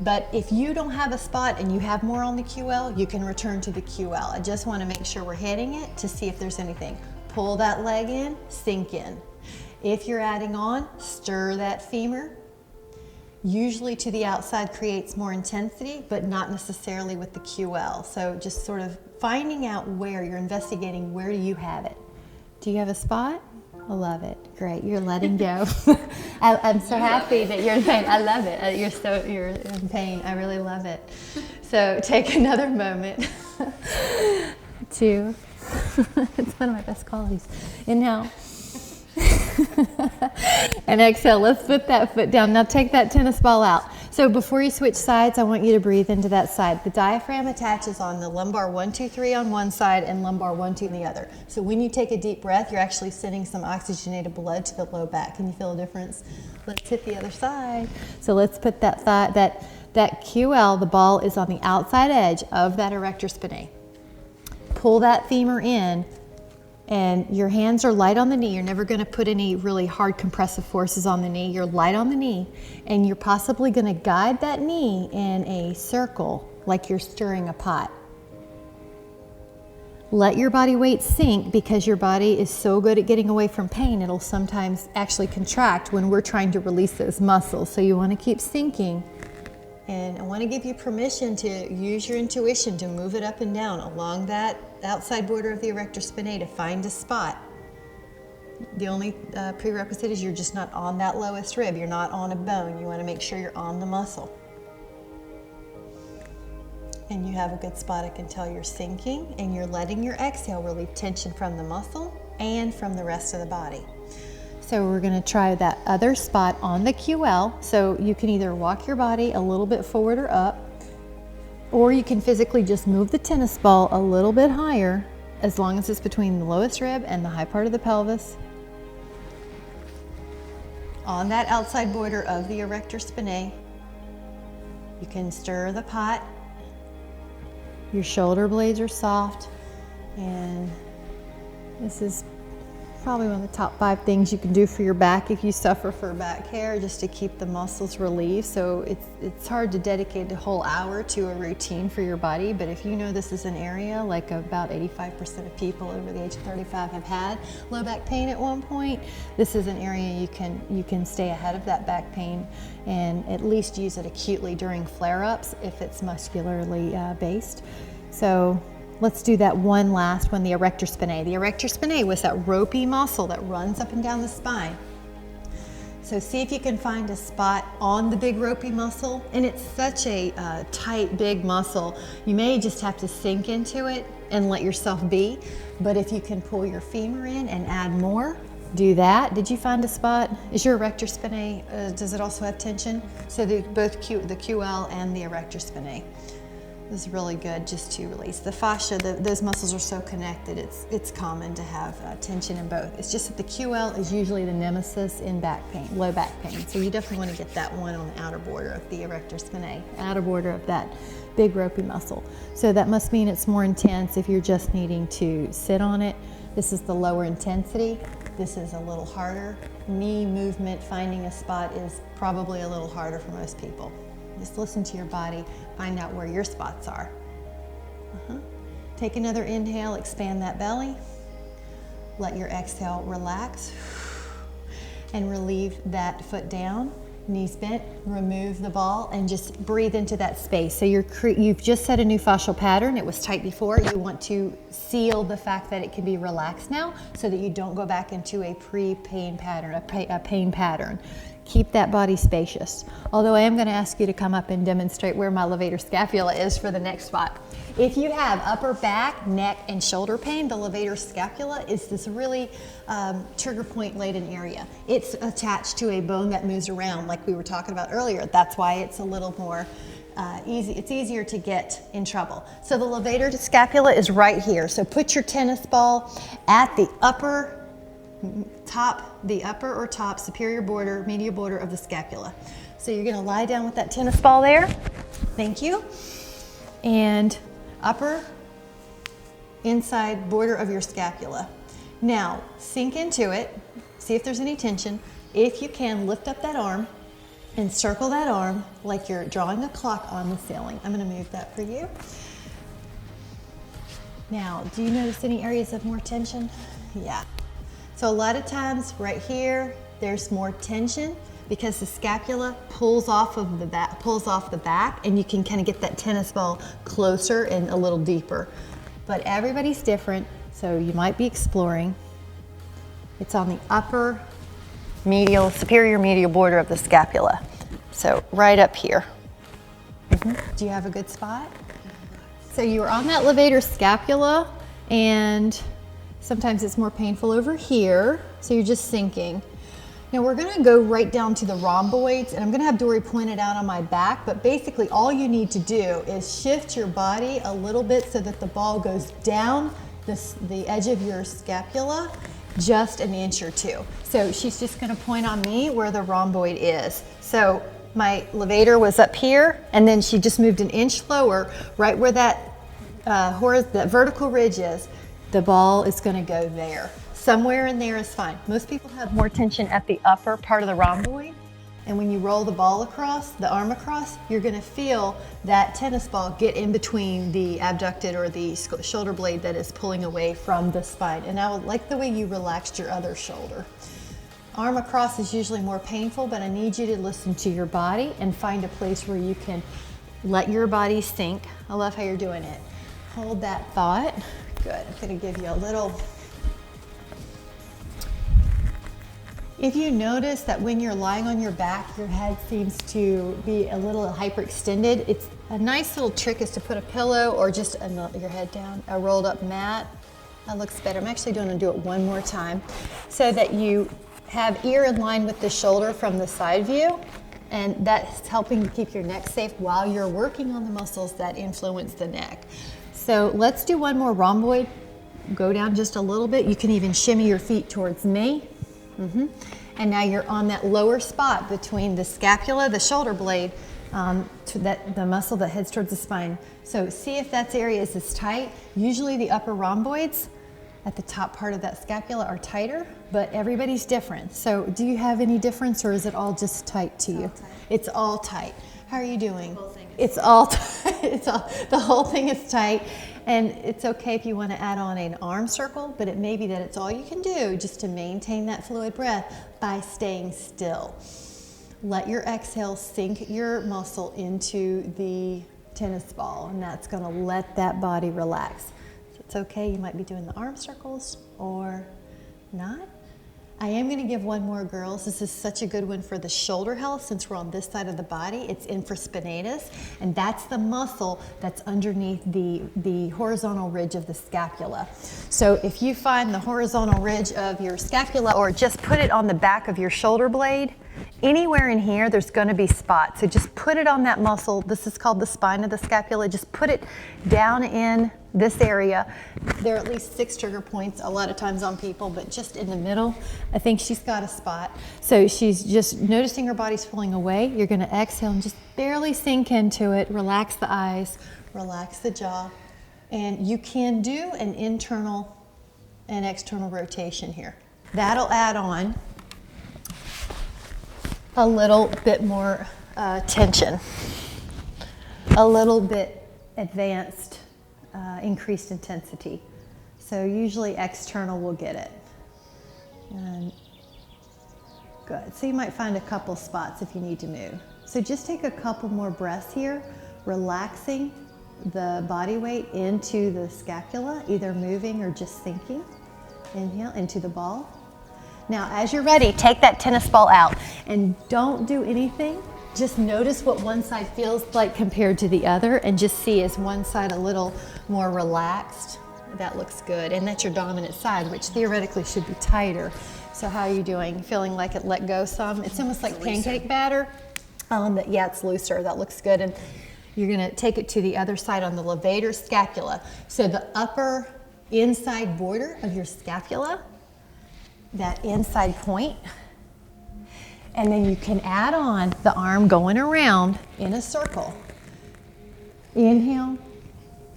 But if you don't have a spot and you have more on the QL, you can return to the QL. I just wanna make sure we're hitting it to see if there's anything. Pull that leg in, sink in. If you're adding on, stir that femur. Usually to the outside creates more intensity, but not necessarily with the QL. So just sort of finding out where you're investigating, where do you have it? Do you have a spot? I love it. Great, you're letting go. I'm so happy that you're in pain. I love it. You're in pain. I really love it. So take another moment to, it's one of my best qualities. Inhale. And exhale. Let's put that foot down. Now take that tennis ball out. So before you switch sides, I want you to breathe into that side. The diaphragm attaches on the lumbar 1, 2, 3 on one side and lumbar 1, 2 on the other. So when you take a deep breath, you're actually sending some oxygenated blood to the low back. Can you feel a difference? Let's hit the other side. So let's put that QL, the ball is on the outside edge of that erector spinae. Pull that femur in, and your hands are light on the knee. You're never gonna put any really hard compressive forces on the knee. You're light on the knee, and you're possibly gonna guide that knee in a circle like you're stirring a pot. Let your body weight sink, because your body is so good at getting away from pain, it'll sometimes actually contract when we're trying to release those muscles. So you wanna keep sinking And I want to give you permission to use your intuition to move it up and down along that outside border of the erector spinae to find a spot. The only prerequisite is you're just not on that lowest rib. You're not on a bone. You want to make sure you're on the muscle. And you have a good spot. I can tell you're sinking and you're letting your exhale relieve tension from the muscle and from the rest of the body. So we're going to try that other spot on the QL. So you can either walk your body a little bit forward or up, or you can physically just move the tennis ball a little bit higher, as long as it's between the lowest rib and the high part of the pelvis, on that outside border of the erector spinae. You can stir the pot. Your shoulder blades are soft, and this is probably one of the top 5 things you can do for your back if you suffer for back hair, just to keep the muscles relieved. So it's hard to dedicate a whole hour to a routine for your body, but if you know this is an area, like about 85% of people over the age of 35 have had low back pain at one point, this is an area you can stay ahead of that back pain and at least use it acutely during flare-ups if it's muscularly based. So let's do that one last one, the erector spinae. The erector spinae was that ropey muscle that runs up and down the spine. So see if you can find a spot on the big ropey muscle. And it's such a tight, big muscle. You may just have to sink into it and let yourself be. But if you can pull your femur in and add more, do that. Did you find a spot? Is your erector spinae, does it also have tension? So both the QL and the erector spinae. This is really good just to release. The fascia, those muscles are so connected, it's common to have tension in both. It's just that the QL is usually the nemesis in back pain, low back pain. So you definitely want to get that one on the outer border of the erector spinae, outer border of that big ropey muscle. So that must mean it's more intense if you're just needing to sit on it. This is the lower intensity. This is a little harder. Knee movement, finding a spot is probably a little harder for most people. Just listen to your body, find out where your spots are. Take another inhale, expand that belly. Let your exhale relax and relieve that foot down. Knees bent, remove the ball and just breathe into that space. So you've just set a new fascial pattern. It was tight before. You want to seal the fact that it can be relaxed now so that you don't go back into a pre-pain pattern, a pain pattern. Keep that body spacious. Although I am going to ask you to come up and demonstrate where my levator scapula is for the next spot. If you have upper back, neck, and shoulder pain, the levator scapula is this really trigger point laden area. It's attached to a bone that moves around like we were talking about earlier. That's why it's a little more easy. It's easier to get in trouble. So the levator scapula is right here. So put your tennis ball at the upper or top superior border, medial border of the scapula. So you're gonna lie down with that tennis ball there. Thank you. And upper inside border of your scapula. Now sink into it, see if there's any tension. If you can, lift up that arm and circle that arm like you're drawing a clock on the ceiling. I'm gonna move that for you. Now, do you notice any areas of more tension? Yeah. So a lot of times right here, there's more tension because the scapula pulls off the back, and you can kind of get that tennis ball closer and a little deeper. But everybody's different, so you might be exploring. It's on the upper superior medial border of the scapula. So right up here. Do you have a good spot? So you were on that levator scapula, and sometimes it's more painful over here, so you're just sinking. Now we're gonna go right down to the rhomboids, and I'm gonna have Dory point it out on my back, but basically all you need to do is shift your body a little bit so that the ball goes down the edge of your scapula just an inch or two. So she's just gonna point on me where the rhomboid is. So my levator was up here, and then she just moved an inch lower, right where that vertical ridge is. The ball is going to go there. Somewhere in there is fine. Most people have more tension at the upper part of the rhomboid, and when you roll the ball across, the arm across, you're going to feel that tennis ball get in between the abducted or the shoulder blade that is pulling away from the spine. And I like the way you relaxed your other shoulder. Arm across is usually more painful, but I need you to listen to your body and find a place where you can let your body sink. I love how you're doing it. Hold that thought. Good. I'm going to give you a little. If you notice that when you're lying on your back, your head seems to be a little hyperextended, it's a nice little trick is to put a pillow or just your head down, a rolled up mat. That looks better. I'm actually going to do it one more time so that you have ear in line with the shoulder from the side view, and that's helping to keep your neck safe while you're working on the muscles that influence the neck. So let's do one more rhomboid. Go down just a little bit. You can even shimmy your feet towards me. And now you're on that lower spot between the scapula, the shoulder blade, the muscle that heads towards the spine. So see if that area is as tight. Usually the upper rhomboids at the top part of that scapula are tighter, but everybody's different. So do you have any difference, or is it all just tight to you? It's all tight. How are you doing? It's all tight. The whole thing is tight. And it's okay if you want to add on an arm circle, but it may be that it's all you can do just to maintain that fluid breath by staying still. Let your exhale sink your muscle into the tennis ball, and that's going to let that body relax. So it's okay, you might be doing the arm circles or not. I am going to give one more, girls. This is such a good one for the shoulder health since we're on this side of the body. It's infraspinatus, and that's the muscle that's underneath the horizontal ridge of the scapula. So if you find the horizontal ridge of your scapula, or just put it on the back of your shoulder blade, anywhere in here, there's going to be spots. So just put it on that muscle. This is called the spine of the scapula. Just put it down in this area. There are at least 6 trigger points a lot of times on people, but just in the middle, I think she's got a spot. So she's just noticing her body's pulling away. You're going to exhale and just barely sink into it. Relax the eyes, relax the jaw, and you can do an internal and external rotation here. That'll add on a little bit more tension, a little bit advanced, increased intensity. So usually external will get it. And good. So you might find a couple spots if you need to move. So just take a couple more breaths here, relaxing the body weight into the scapula, either moving or just sinking. Inhale into the ball. Now, as you're ready, take that tennis ball out and don't do anything. Just notice what one side feels like compared to the other, and just see, is one side a little more relaxed? That looks good. And that's your dominant side, which theoretically should be tighter. So how are you doing? Feeling like it let go some? It's almost like pancake batter. Yeah, it's looser. That looks good. And you're going to take it to the other side on the levator scapula. So the upper inside border of your scapula, that inside point, and then you can add on the arm going around in a circle. Inhale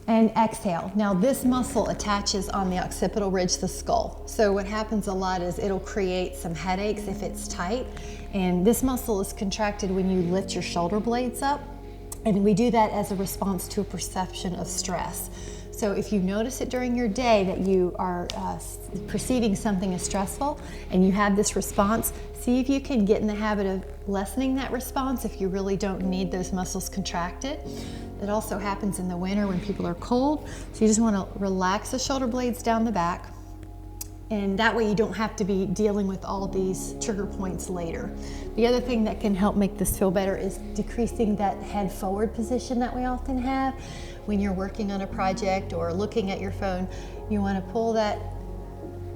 and exhale. Now this muscle attaches on the occipital ridge, the skull. So what happens a lot is it'll create some headaches if it's tight, and this muscle is contracted when you lift your shoulder blades up, and we do that as a response to a perception of stress. So if you notice it during your day that you are perceiving something as stressful and you have this response, see if you can get in the habit of lessening that response if you really don't need those muscles contracted. It also happens in the winter when people are cold. So you just want to relax the shoulder blades down the back, and that way you don't have to be dealing with all these trigger points later. The other thing that can help make this feel better is decreasing that head forward position that we often have. When you're working on a project or looking at your phone, you want to pull that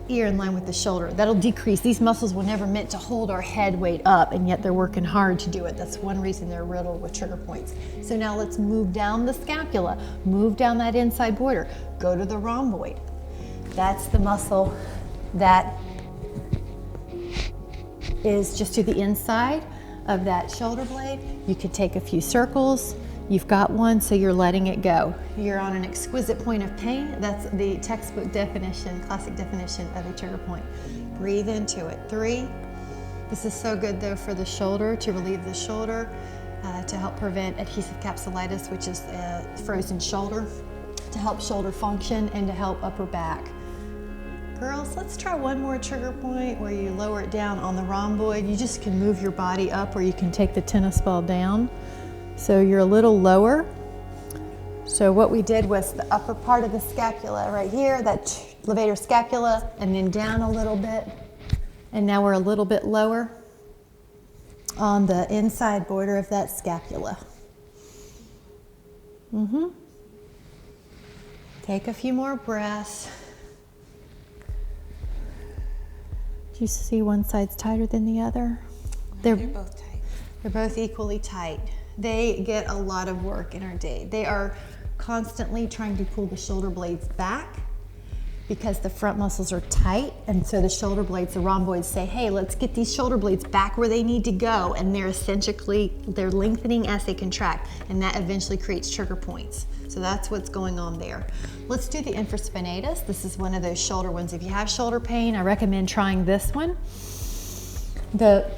ear in line with the shoulder. That'll decrease. These muscles were never meant to hold our head weight up, and yet they're working hard to do it. That's one reason they're riddled with trigger points. So now let's move down the scapula, move down that inside border, go to the rhomboid. That's the muscle that is just to the inside of that shoulder blade. You can take a few circles. You've got one, so you're letting it go. You're on an exquisite point of pain. That's the textbook definition, classic definition of a trigger point. Breathe into it. 3. This is so good though for the shoulder, to relieve the shoulder, to help prevent adhesive capsulitis, which is frozen shoulder, to help shoulder function, and to help upper back. Girls, let's try one more trigger point where you lower it down on the rhomboid. You just can move your body up, or you can take the tennis ball down. So you're a little lower. So what we did was the upper part of the scapula right here, that levator scapula, and then down a little bit. And now we're a little bit lower on the inside border of that scapula. Take a few more breaths. Do you see one side's tighter than the other? They're both tight. They're both equally tight. They get a lot of work in our day. They are constantly trying to pull the shoulder blades back because the front muscles are tight, and so the shoulder blades, the rhomboids say, hey, let's get these shoulder blades back where they need to go, and they're lengthening as they contract, and that eventually creates trigger points. So that's what's going on there. Let's do the infraspinatus. This is one of those shoulder ones. If you have shoulder pain, I recommend trying this one. The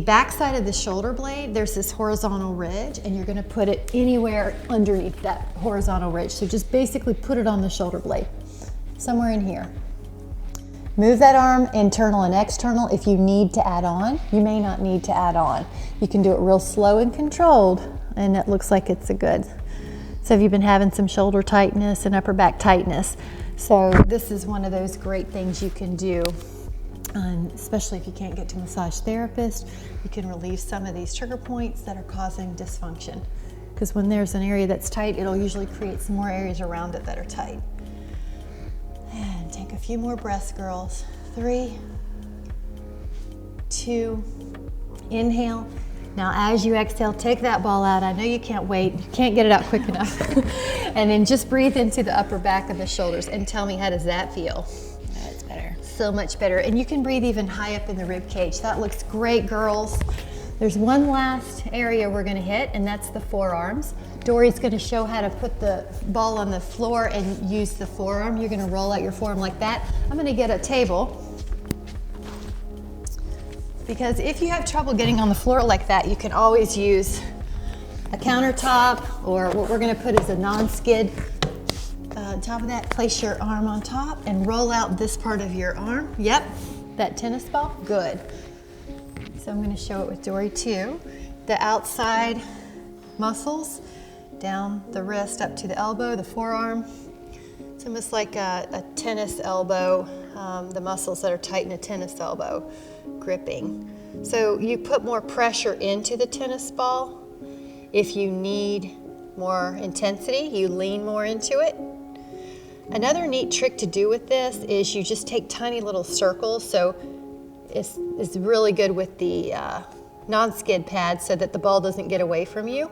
back side of the shoulder blade, there's this horizontal ridge, and you're gonna put it anywhere underneath that horizontal ridge. So just basically put it on the shoulder blade, somewhere in here. Move that arm internal and external if you need to add on. You may not need to add on. You can do it real slow and controlled, and it looks like it's a good. So have you been having some shoulder tightness and upper back tightness? So this is one of those great things you can do. Especially if you can't get to a massage therapist, you can relieve some of these trigger points that are causing dysfunction. Because when there's an area that's tight, it'll usually create some more areas around it that are tight. And take a few more breaths, girls. 3, 2, inhale. Now as you exhale, take that ball out. I know you can't wait, you can't get it out quick enough. And then just breathe into the upper back of the shoulders and tell me, how does that feel? That's better. So much better. And you can breathe even high up in the rib cage. That looks great, girls. There's one last area we're gonna hit, and that's the forearms. Dory's gonna show how to put the ball on the floor and use the forearm. You're gonna roll out your forearm like that. I'm gonna get a table, because if you have trouble getting on the floor like that, you can always use a countertop, or what we're gonna put is a non-skid. On top of that, place your arm on top and roll out this part of your arm. Yep, that tennis ball, good. So I'm gonna show it with Dory too. The outside muscles, down the wrist up to the elbow, the forearm. It's almost like a tennis elbow, the muscles that are tight in a tennis elbow, gripping. So you put more pressure into the tennis ball. If you need more intensity, you lean more into it. Another neat trick to do with this is you just take tiny little circles. So it's really good with the non-skid pad so that the ball doesn't get away from you.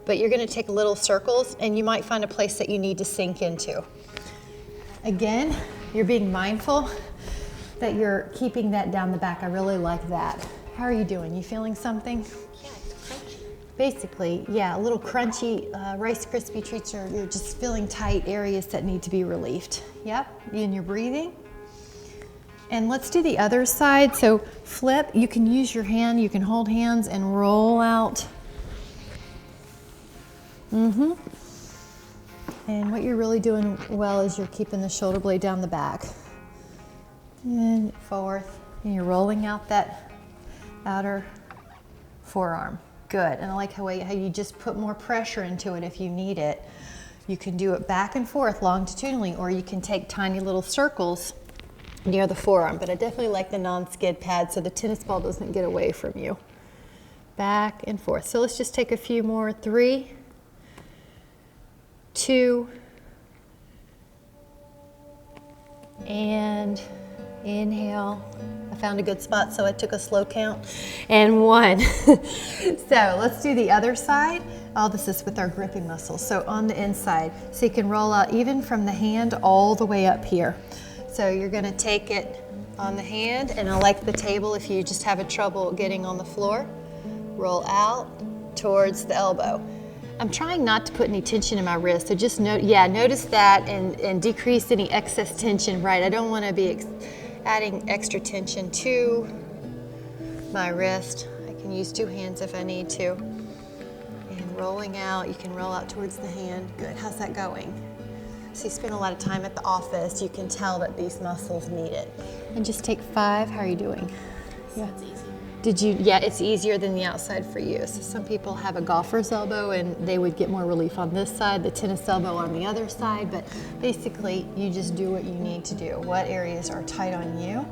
But you're gonna take little circles, and you might find a place that you need to sink into. Again, you're being mindful that you're keeping that down the back. I really like that. How are you doing? You feeling something? Yeah, it's crunchy. Basically, yeah, a little crunchy Rice Krispie treats, or you're just feeling tight areas that need to be relieved. Yep, and you're breathing. And let's do the other side. So flip, you can use your hand, you can hold hands and roll out. And what you're really doing well is you're keeping the shoulder blade down the back. And forth, and you're rolling out that outer forearm. Good, and I like how you just put more pressure into it if you need it. You can do it back and forth longitudinally, or you can take tiny little circles near the forearm, but I definitely like the non-skid pad so the tennis ball doesn't get away from you. Back and forth. So let's just take a few more. 3, 2, and inhale. I found a good spot, so I took a slow count. And 1. So let's do the other side. All this is with our gripping muscles. So on the inside, so you can roll out even from the hand all the way up here. So you're gonna take it on the hand, and I like the table if you just have a trouble getting on the floor. Roll out towards the elbow. I'm trying not to put any tension in my wrist, so just notice that and decrease any excess tension, right? I don't want to be adding extra tension to my wrist. I can use 2 hands if I need to. And rolling out, you can roll out towards the hand. Good, how's that going? So you spend a lot of time at the office, you can tell that these muscles need it. And just take 5. How are you doing? Yeah. It's easy. Did you, yeah, it's easier than the outside for you. So some people have a golfer's elbow and they would get more relief on this side, the tennis elbow on the other side, but basically you just do what you need to do. What areas are tight on you?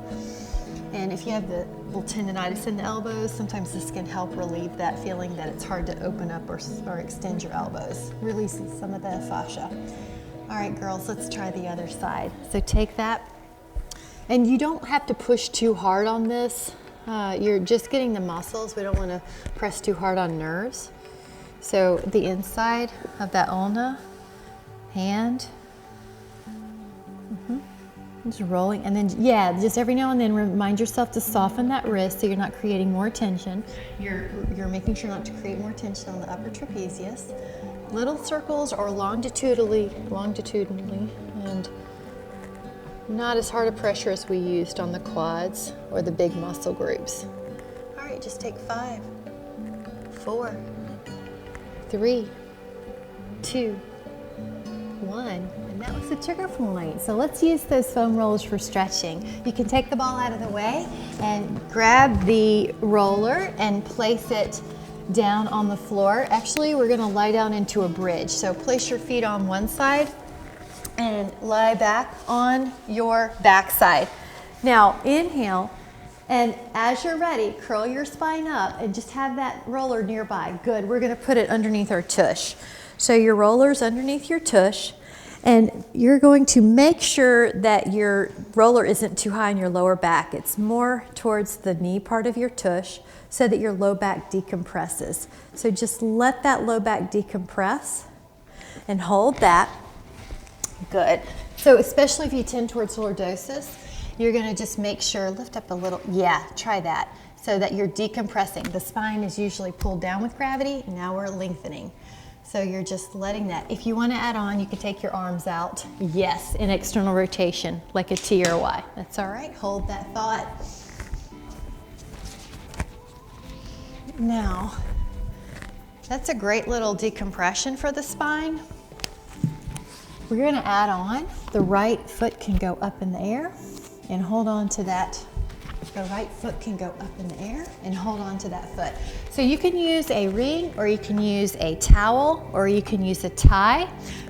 And if you have the little tendonitis in the elbows, sometimes this can help relieve that feeling that it's hard to open up or extend your elbows. Releases some of the fascia. All right, girls, let's try the other side. So take that, and you don't have to push too hard on this. You're just getting the muscles. We don't want to press too hard on nerves. So the inside of that ulna, hand, just rolling, and then yeah, just every now and then remind yourself to soften that wrist so you're not creating more tension. You're making sure not to create more tension on the upper trapezius. Little circles or longitudinally, and not as hard a pressure as we used on the quads or the big muscle groups. All right, just take 5, 4, 3, 2, 1, and that was the trigger point. So let's use those foam rollers for stretching. You can take the ball out of the way and grab the roller and place it down on the floor. Actually, we're gonna lie down into a bridge. So place your feet on one side and lie back on your back side. Now inhale, and as you're ready, curl your spine up and just have that roller nearby. Good, we're gonna put it underneath our tush. So your roller's underneath your tush, and you're going to make sure that your roller isn't too high in your lower back. It's more towards the knee part of your tush so that your low back decompresses. So just let that low back decompress and hold that. Good. So especially if you tend towards lordosis, you're gonna just make sure, lift up a little, yeah, try that, so that you're decompressing. The spine is usually pulled down with gravity, now we're lengthening. So you're just letting that. If you wanna add on, you can take your arms out. Yes, in external rotation, like a T or a Y. That's all right, hold that thought. Now, that's a great little decompression for the spine. We're gonna add on, the right foot can go up in the air and hold on to that. The right foot can go up in the air and hold on to that foot. So you can use a ring, or you can use a towel, or you can use a tie.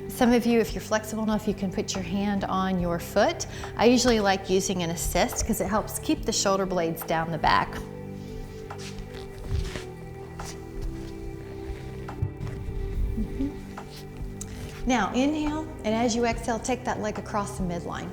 Some of you, if you're flexible enough, you can put your hand on your foot. I usually like using an assist because it helps keep the shoulder blades down the back. Now inhale, and as you exhale, take that leg across the midline.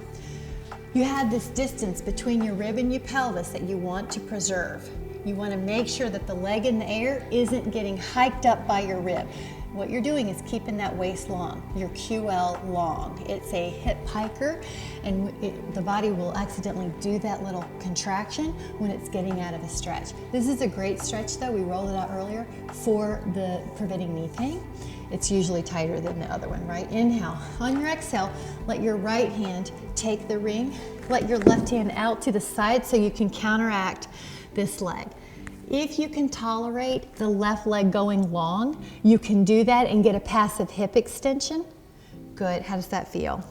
You have this distance between your rib and your pelvis that you want to preserve. You want to make sure that the leg in the air isn't getting hiked up by your rib. What you're doing is keeping that waist long, your QL long. It's a hip hiker, and the body will accidentally do that little contraction when it's getting out of a stretch. This is a great stretch though, we rolled it out earlier, for the preventing knee pain. It's usually tighter than the other one, right? Inhale. On your exhale, let your right hand take the ring. Let your left hand out to the side so you can counteract this leg. If you can tolerate the left leg going long, you can do that and get a passive hip extension. Good. How does that feel?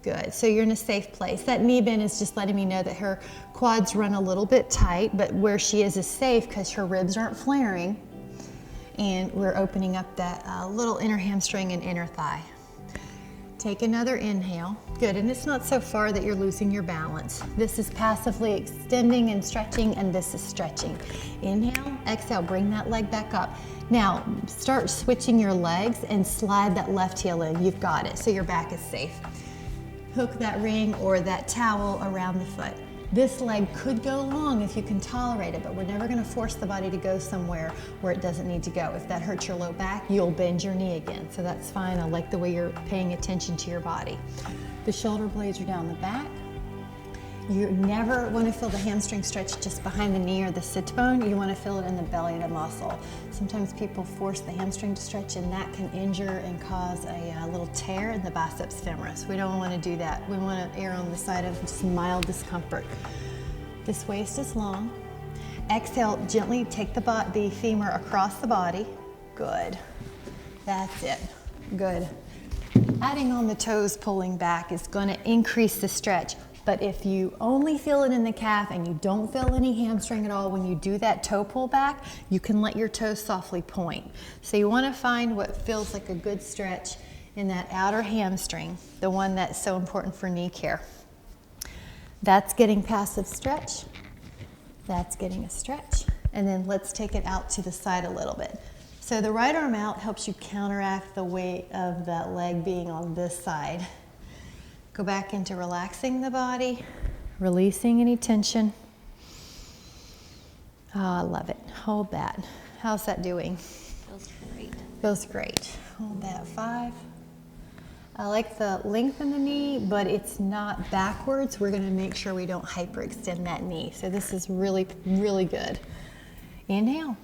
Good. So you're in a safe place. That knee bend is just letting me know that her quads run a little bit tight, but where she is safe because her ribs aren't flaring. And we're opening up that little inner hamstring and inner thigh. Take another inhale. Good, and it's not so far that you're losing your balance. This is passively extending and stretching, and this is stretching. Inhale, exhale, bring that leg back up. Now, start switching your legs and slide that left heel in. You've got it, so your back is safe. Hook that ring or that towel around the foot. This leg could go long if you can tolerate it, but we're never gonna force the body to go somewhere where it doesn't need to go. If that hurts your low back, you'll bend your knee again. So that's fine. I like the way you're paying attention to your body. The shoulder blades are down the back. You never wanna feel the hamstring stretch just behind the knee or the sit bone. You wanna feel it in the belly of the muscle. Sometimes people force the hamstring to stretch, and that can injure and cause a little tear in the biceps femoris. We don't wanna do that. We wanna err on the side of just mild discomfort. This waist is long. Exhale, gently take the femur across the body. Good. That's it. Good. Adding on the toes pulling back is going to increase the stretch. But if you only feel it in the calf and you don't feel any hamstring at all when you do that toe pull back, you can let your toes softly point. So you want to find what feels like a good stretch in that outer hamstring, the one that's so important for knee care. That's getting passive stretch. That's getting a stretch. And then let's take it out to the side a little bit. So the right arm out helps you counteract the weight of that leg being on this side. Go back into relaxing the body, releasing any tension. Oh, I love it. Hold that. How's that doing? Feels great. Feels great. Hold that, 5. I like the length in the knee, but it's not backwards. We're gonna make sure we don't hyperextend that knee. So this is really, really good. Inhale.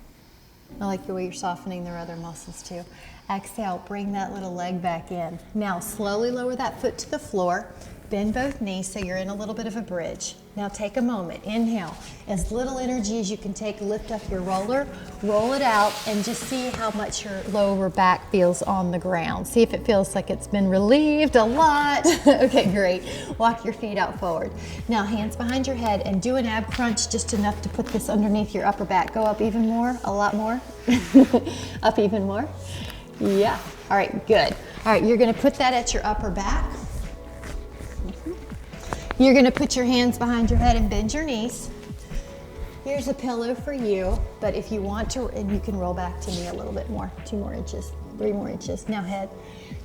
I like the way you're softening their other muscles too. Exhale, bring that little leg back in. Now slowly lower that foot to the floor. Bend both knees so you're in a little bit of a bridge. Now take a moment, inhale. As little energy as you can take, lift up your roller, roll it out, and just see how much your lower back feels on the ground. See if it feels like it's been relieved a lot. Okay, great. Walk your feet out forward. Now hands behind your head and do an ab crunch, just enough to put this underneath your upper back. Go up even more, a lot more. Up even more. Yeah, all right, good. All right, you're gonna put that at your upper back. You're gonna put your hands behind your head and bend your knees. Here's a pillow for you, but if you want to, and you can roll back to me a little bit more, 2 more inches, 3 more inches. Now head,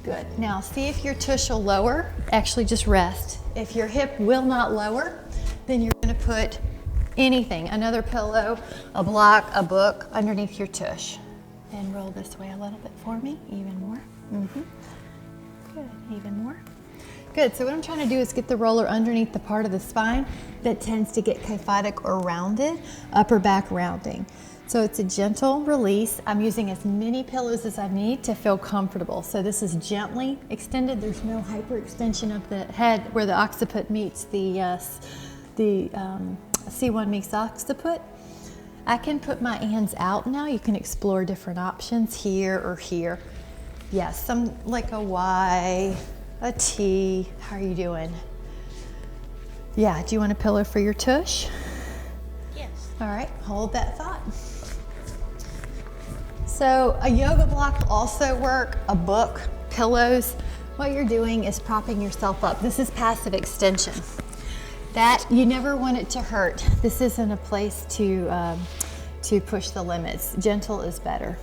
good. Now see if your tush will lower, actually just rest. If your hip will not lower, then you're gonna put anything, another pillow, a block, a book, underneath your tush. And roll this way a little bit for me, even more. Good, even more. Good, so what I'm trying to do is get the roller underneath the part of the spine that tends to get kyphotic or rounded, upper back rounding. So it's a gentle release. I'm using as many pillows as I need to feel comfortable. So this is gently extended. There's no hyperextension of the head where the occiput meets the C1 meets occiput. I can put my hands out now. You can explore different options here or here. Yes, some like a Y, a T. How are you doing? Yeah, do you want a pillow for your tush? Yes. All right, hold that thought. So a yoga block will also work, a book, pillows. What you're doing is propping yourself up. This is passive extension. That, you never want it to hurt. This isn't a place to push the limits. Gentle is better.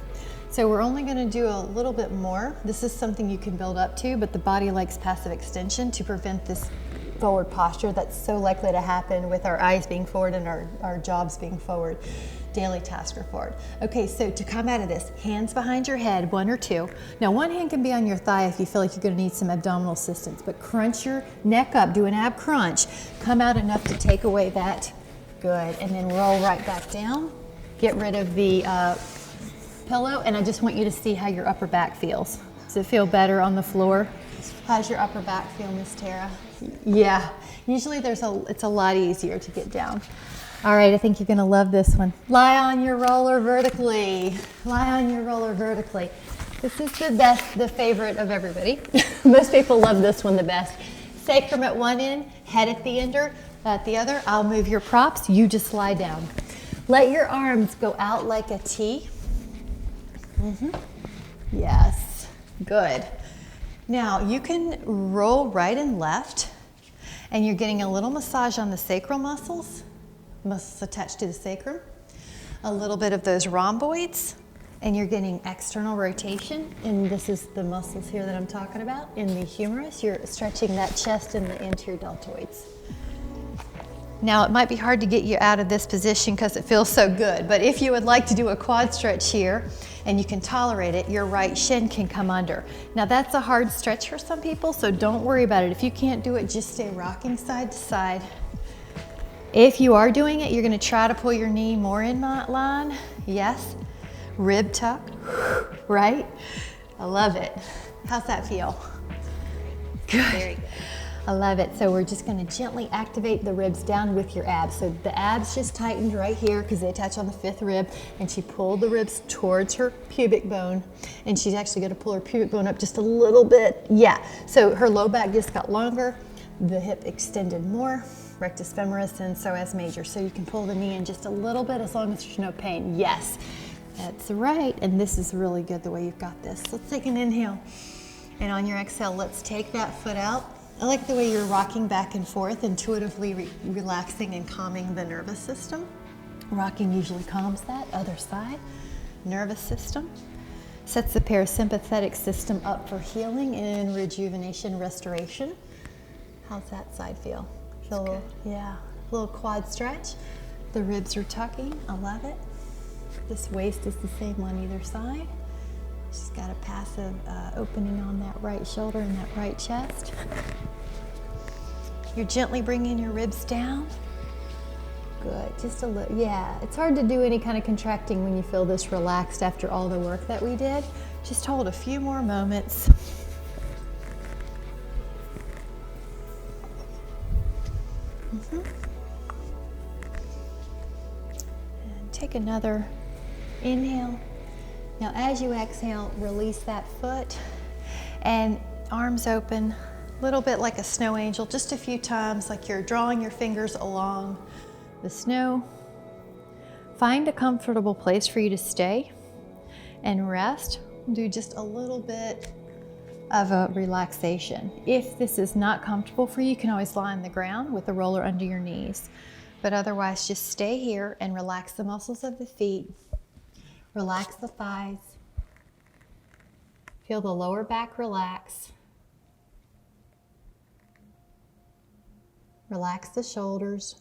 So we're only gonna do a little bit more. This is something you can build up to, but the body likes passive extension to prevent this forward posture that's so likely to happen with our eyes being forward and our jobs being forward. Daily tasks are forward. Okay, so to come out of this, hands behind your head, 1 or 2. Now one hand can be on your thigh if you feel like you're gonna need some abdominal assistance, but crunch your neck up, do an ab crunch. Come out enough to take away that, good, and then roll right back down. Get rid of the pillow, and I just want you to see how your upper back feels. Does it feel better on the floor? How's your upper back feel, Miss Tara? Yeah, usually it's a lot easier to get down. All right, I think you're gonna love this one. Lie on your roller vertically. Lie on your roller vertically. This is the best, the favorite of everybody. Most people love this one the best. Sacrum at one end, head at the other. I'll move your props, you just lie down. Let your arms go out like a T. Yes, good. Now you can roll right and left, and you're getting a little massage on the sacral muscles attached to the sacrum, a little bit of those rhomboids, and you're getting external rotation, and this is the muscles here that I'm talking about. In the humerus, you're stretching that chest and the anterior deltoids. Now it might be hard to get you out of this position because it feels so good, but if you would like to do a quad stretch here and you can tolerate it, your right shin can come under. Now that's a hard stretch for some people, so don't worry about it. If you can't do it, just stay rocking side to side. If you are doing it, you're gonna try to pull your knee more in line. Yes, rib tuck, right? I love it. How's that feel? Good. Very good. I love it. So we're just gonna gently activate the ribs down with your abs. So the abs just tightened right here because they attach on the 5th rib, and she pulled the ribs towards her pubic bone, and she's actually gonna pull her pubic bone up just a little bit. Yeah, so her low back just got longer, the hip extended more, rectus femoris and psoas major. So you can pull the knee in just a little bit as long as there's no pain. Yes, that's right, and this is really good the way you've got this. Let's take an inhale, and on your exhale, let's take that foot out. I like the way you're rocking back and forth, intuitively relaxing and calming the nervous system. Rocking usually calms that. Other side, nervous system. Sets the parasympathetic system up for healing and rejuvenation, restoration. How's that side feel? Feel a little, yeah, a little quad stretch. The ribs are tucking, I love it. This waist is the same on either side. She's got a passive opening on that right shoulder and that right chest. You're gently bringing your ribs down. Good, just a little, yeah. It's hard to do any kind of contracting when you feel this relaxed after all the work that we did. Just hold a few more moments. And take another inhale. Now as you exhale, release that foot and arms open, a little bit like a snow angel, just a few times, like you're drawing your fingers along the snow. Find a comfortable place for you to stay and rest. Do just a little bit of a relaxation. If this is not comfortable for you, you can always lie on the ground with the roller under your knees. But otherwise, just stay here and relax the muscles of the feet. Relax the thighs. Feel the lower back relax. Relax the shoulders.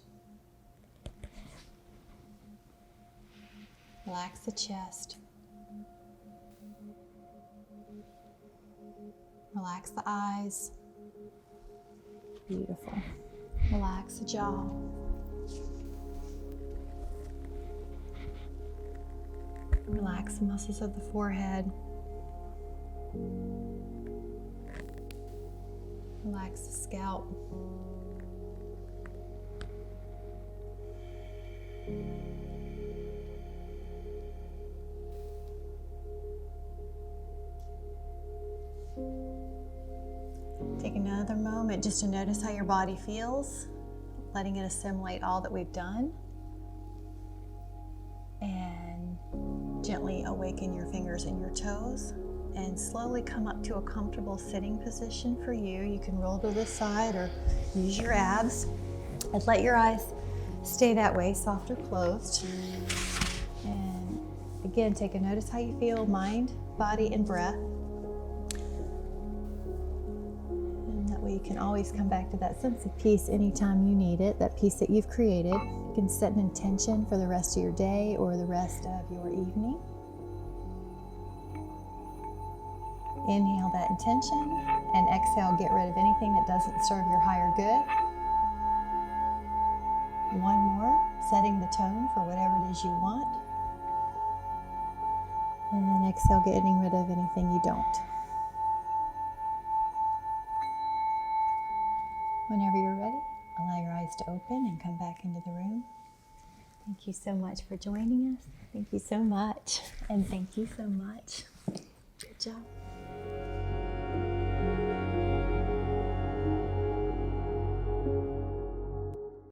Relax the chest. Relax the eyes. Beautiful. Relax the jaw. Relax the muscles of the forehead. Relax the scalp. Take another moment just to notice how your body feels, letting it assimilate all that we've done. And gently awaken your fingers and your toes and slowly come up to a comfortable sitting position for you. You can roll to the side or use your abs and let your eyes stay that way, soft or closed. And again, take a notice how you feel, mind, body, and breath. You can always come back to that sense of peace anytime you need it, that peace that you've created. You can set an intention for the rest of your day or the rest of your evening. Inhale that intention and exhale, get rid of anything that doesn't serve your higher good. One more, setting the tone for whatever it is you want. And then exhale, getting rid of anything you don't. Whenever you're ready, allow your eyes to open and come back into the room. Thank you so much for joining us. Thank you so much. And thank you so much. Good job.